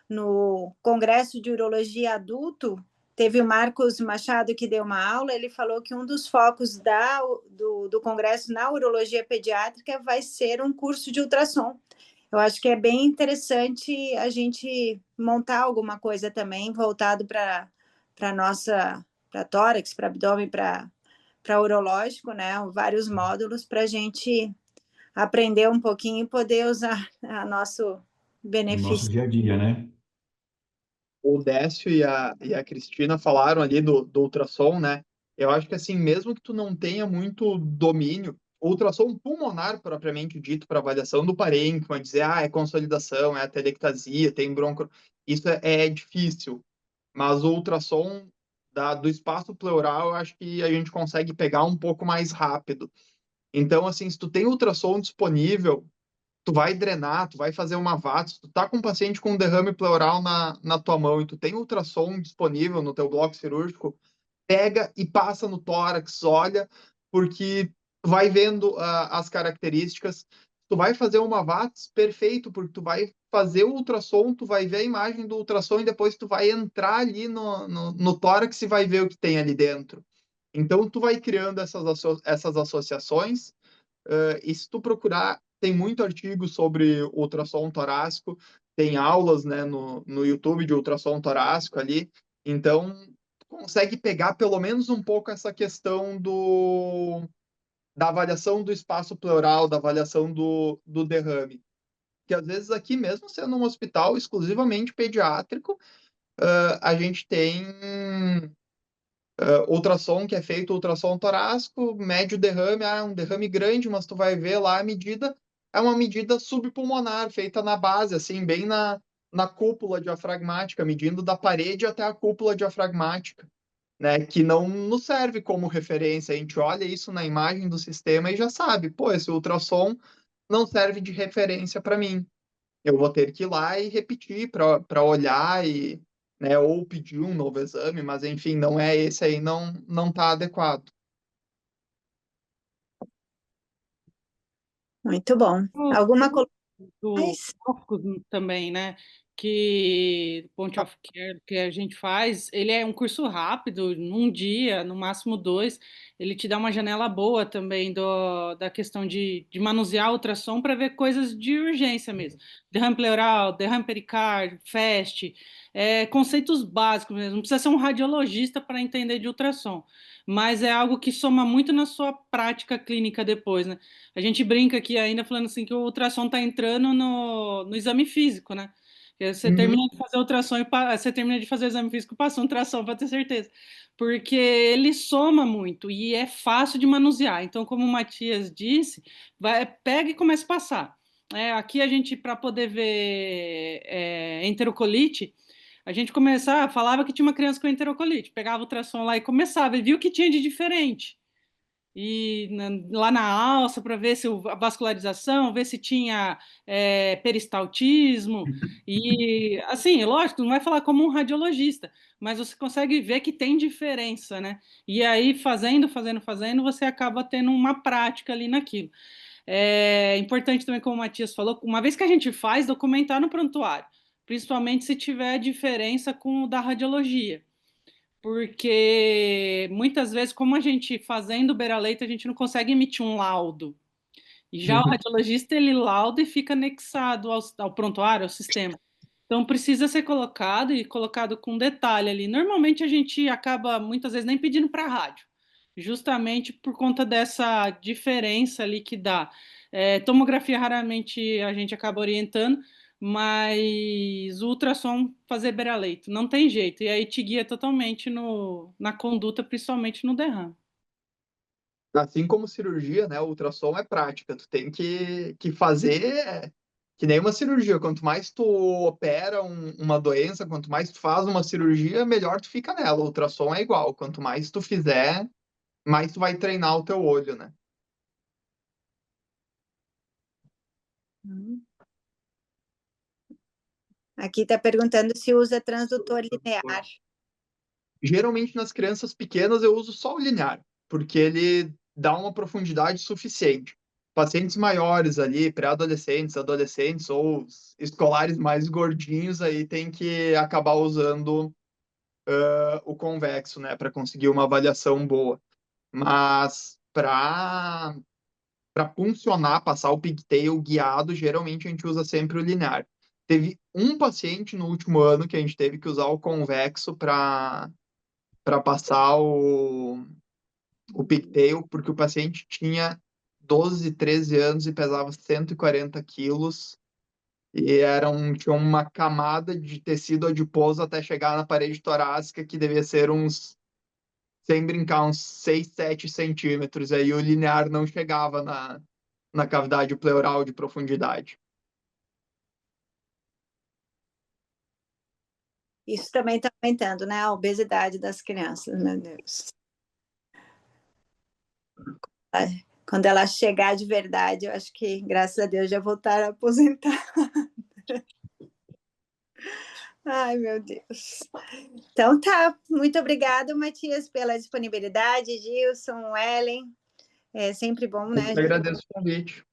no Congresso de Urologia Adulto, teve o Marcos Machado que deu uma aula, ele falou que um dos focos do Congresso na urologia pediátrica vai ser um curso de ultrassom. eu acho que é bem interessante a gente montar alguma coisa também voltado para nossa, para tórax, para abdômen, para urológico, né? Vários módulos para a gente aprender um pouquinho e poder usar a nosso No nosso benefício. dia a dia, né? O Décio e a Cristina falaram ali do ultrassom, né? Eu acho que assim, mesmo que tu não tenha muito domínio, o ultrassom pulmonar, propriamente dito, para avaliação do parênquima, dizer, é consolidação, é atelectasia, tem bronco, isso é difícil. Mas o ultrassom do espaço pleural, eu acho que a gente consegue pegar um pouco mais rápido. Então, assim, se tu tem ultrassom disponível, tu vai drenar, tu vai fazer uma VATS, tu tá com um paciente com um derrame pleural na tua mão e tu tem ultrassom disponível no teu bloco cirúrgico, pega e passa no tórax, olha, porque tu vai vendo as características. Tu vai fazer uma VATS, perfeito, porque tu vai fazer o ultrassom, tu vai ver a imagem do ultrassom e depois tu vai entrar ali no tórax e vai ver o que tem ali dentro. Então, tu vai criando essas associações, e se tu procurar, tem muito artigo sobre ultrassom torácico, tem aulas, né, no YouTube de ultrassom torácico ali, então consegue pegar pelo menos um pouco essa questão da avaliação do espaço pleural, da avaliação do derrame. Que às vezes aqui, mesmo sendo um hospital exclusivamente pediátrico, a gente tem ultrassom que é feito ultrassom torácico, médio derrame, um derrame grande, mas tu vai ver lá a medida, é uma medida subpulmonar, feita na base, assim, bem na cúpula diafragmática, medindo da parede até a cúpula diafragmática, né, que não nos serve como referência. A gente olha isso na imagem do sistema e já sabe, pô, esse ultrassom não serve de referência para mim. Eu vou ter que ir lá e repetir para olhar e, né, ou pedir um novo exame, mas enfim, não é esse aí, não está adequado. Muito bom. Alguma coisa Do mais? Óculos também, né? Que Point of Care que a gente faz, ele é um curso rápido, num dia, no máximo 2. Ele te dá uma janela boa também da questão de manusear ultrassom para ver coisas de urgência mesmo. Derrame pleural, derrame pericárdio, FAST, conceitos básicos mesmo. Não precisa ser um radiologista para entender de ultrassom, mas é algo que soma muito na sua prática clínica depois, né? A gente brinca aqui ainda falando assim que o ultrassom está entrando no exame físico, né? Que você Uhum. termina de fazer ultrassom e você termina de fazer o exame físico, passa um ultrassom para ter certeza. Porque ele soma muito e é fácil de manusear. Então, como o Matias disse, pega e começa a passar. Aqui a gente, para poder ver enterocolite, a gente falava que tinha uma criança com enterocolite, pegava o ultrassom lá e começava, e viu o que tinha de diferente lá na alça para ver se a vascularização, ver se tinha peristaltismo e assim, lógico, não vai falar como um radiologista, mas você consegue ver que tem diferença, né? E aí fazendo, você acaba tendo uma prática ali naquilo. É importante também, como o Matias falou, uma vez que a gente faz, documentar no prontuário, principalmente se tiver diferença com o da radiologia, porque muitas vezes, como a gente fazendo beira-leito, a gente não consegue emitir um laudo. E já o radiologista, ele lauda e fica anexado ao prontuário, ao sistema. Então, precisa ser colocado e colocado com detalhe ali. Normalmente, a gente acaba, muitas vezes, nem pedindo para a rádio, justamente por conta dessa diferença ali que dá. Tomografia, raramente a gente acaba orientando, mas o ultrassom fazer beira-leito, não tem jeito. E aí te guia totalmente na conduta, principalmente no derrame. Assim como cirurgia, né, o ultrassom é prática, tu tem que fazer que nem uma cirurgia. Quanto mais tu opera uma doença, quanto mais tu faz uma cirurgia, melhor tu fica nela. O ultrassom é igual, quanto mais tu fizer, mais tu vai treinar o teu olho, né? Aqui está perguntando se usa transdutor linear. Geralmente nas crianças pequenas eu uso só o linear, porque ele dá uma profundidade suficiente. Pacientes maiores ali, pré-adolescentes, adolescentes ou escolares mais gordinhos, aí tem que acabar usando o convexo, né, para conseguir uma avaliação boa. Mas para puncionar, passar o pigtail guiado, geralmente a gente usa sempre o linear. Teve um paciente no último ano que a gente teve que usar o convexo para passar o pigtail, porque o paciente tinha 12, 13 anos e pesava 140 quilos, e tinha uma camada de tecido adiposo até chegar na parede torácica, que devia ser sem brincar, uns 6, 7 centímetros. Aí o linear não chegava na cavidade pleural de profundidade. Isso também está aumentando, né? A obesidade das crianças, meu Deus. Quando ela chegar de verdade, eu acho que, graças a Deus, já vou estar aposentada. Ai, meu Deus. Então tá, muito obrigada, Matias, pela disponibilidade, Gilson, Ellen. É sempre bom, né? Eu agradeço o convite.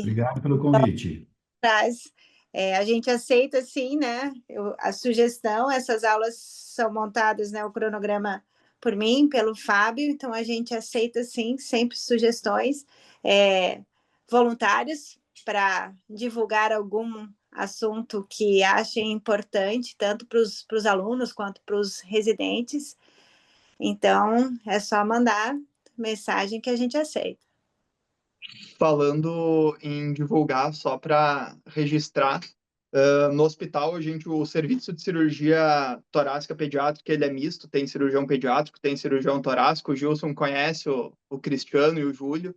Obrigado pelo convite. A gente aceita, sim, né? A sugestão, essas aulas são montadas, né? O cronograma por mim, pelo Fábio, então a gente aceita, sim, sempre sugestões, voluntários para divulgar algum assunto que achem importante, tanto para os alunos quanto para os residentes. Então, é só mandar mensagem que a gente aceita. Falando em divulgar, só para registrar, no hospital, o serviço de cirurgia torácica pediátrica, ele é misto, tem cirurgião pediátrico, tem cirurgião torácico. O Gilson conhece o Cristiano e o Júlio.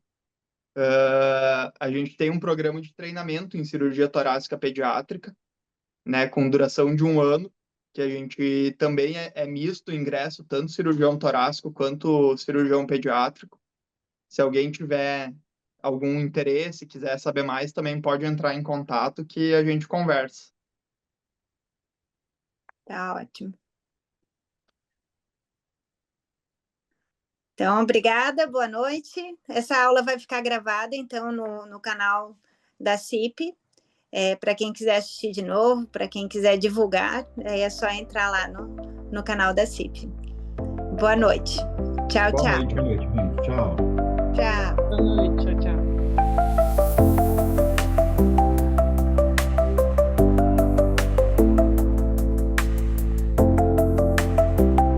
A gente tem um programa de treinamento em cirurgia torácica pediátrica, né, com duração de 1 ano, que a gente também é misto o ingresso, tanto cirurgião torácico quanto cirurgião pediátrico. Se alguém tiver algum interesse, quiser saber mais, também pode entrar em contato que a gente conversa. Tá ótimo. Então, obrigada, boa noite. Essa aula vai ficar gravada, então, no canal da CIP. Para quem quiser assistir de novo, para quem quiser divulgar, é só entrar lá no canal da CIP. Boa noite. Tchau, tchau. Boa noite, gente. Tchau. Tchau. Boa noite, tchau, tchau.